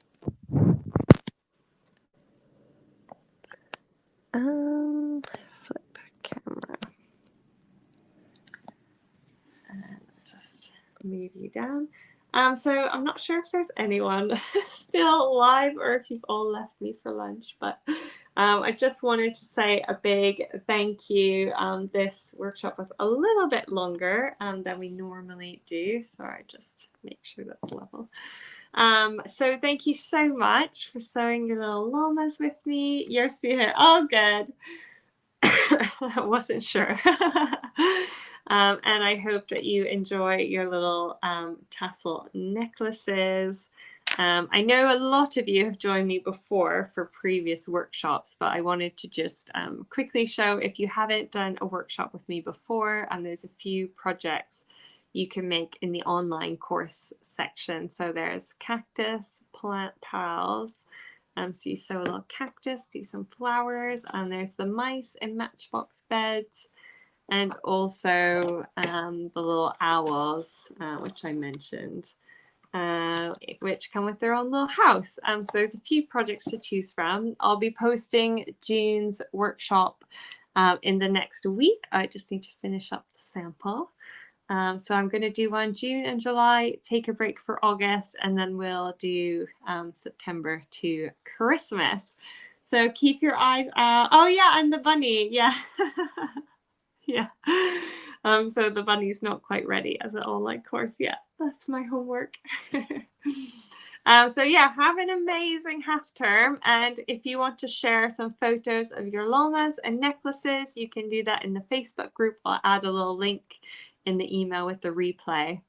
Flip camera. And just move you down. So I'm not sure if there's anyone still alive or if you've all left me for lunch, but I just wanted to say a big thank you. This workshop was a little bit longer than we normally do, so I just make sure that's level. So thank you so much for sewing your little llamas with me. You're sweetheart. Oh, good. I wasn't sure. And I hope that you enjoy your little tassel necklaces. I know a lot of you have joined me before for previous workshops, but I wanted to just quickly show if you haven't done a workshop with me before, and there's a few projects you can make in the online course section. So there's cactus, plant pals. So you sew a little cactus, do some flowers, and there's the mice in matchbox beds, and also the little owls, which I mentioned, which come with their own little house. So there's a few projects to choose from. I'll be posting June's workshop in the next week. I just need to finish up the sample. So I'm going to do one June and July, take a break for August, and then we'll do September to Christmas. So keep your eyes out. Oh yeah, and the bunny, yeah. Yeah. So the bunny's not quite ready as an online course yet. That's my homework. So yeah, have an amazing half term. And if you want to share some photos of your llamas and necklaces, you can do that in the Facebook group. I'll add a little link in the email with the replay.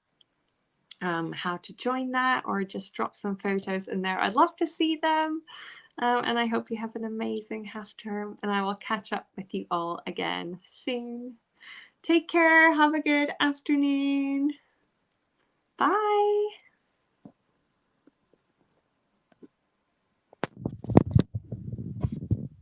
How to join that, or just drop some photos in there. I'd love to see them. And I hope you have an amazing half term, and I will catch up with you all again soon. Take care. Have a good afternoon.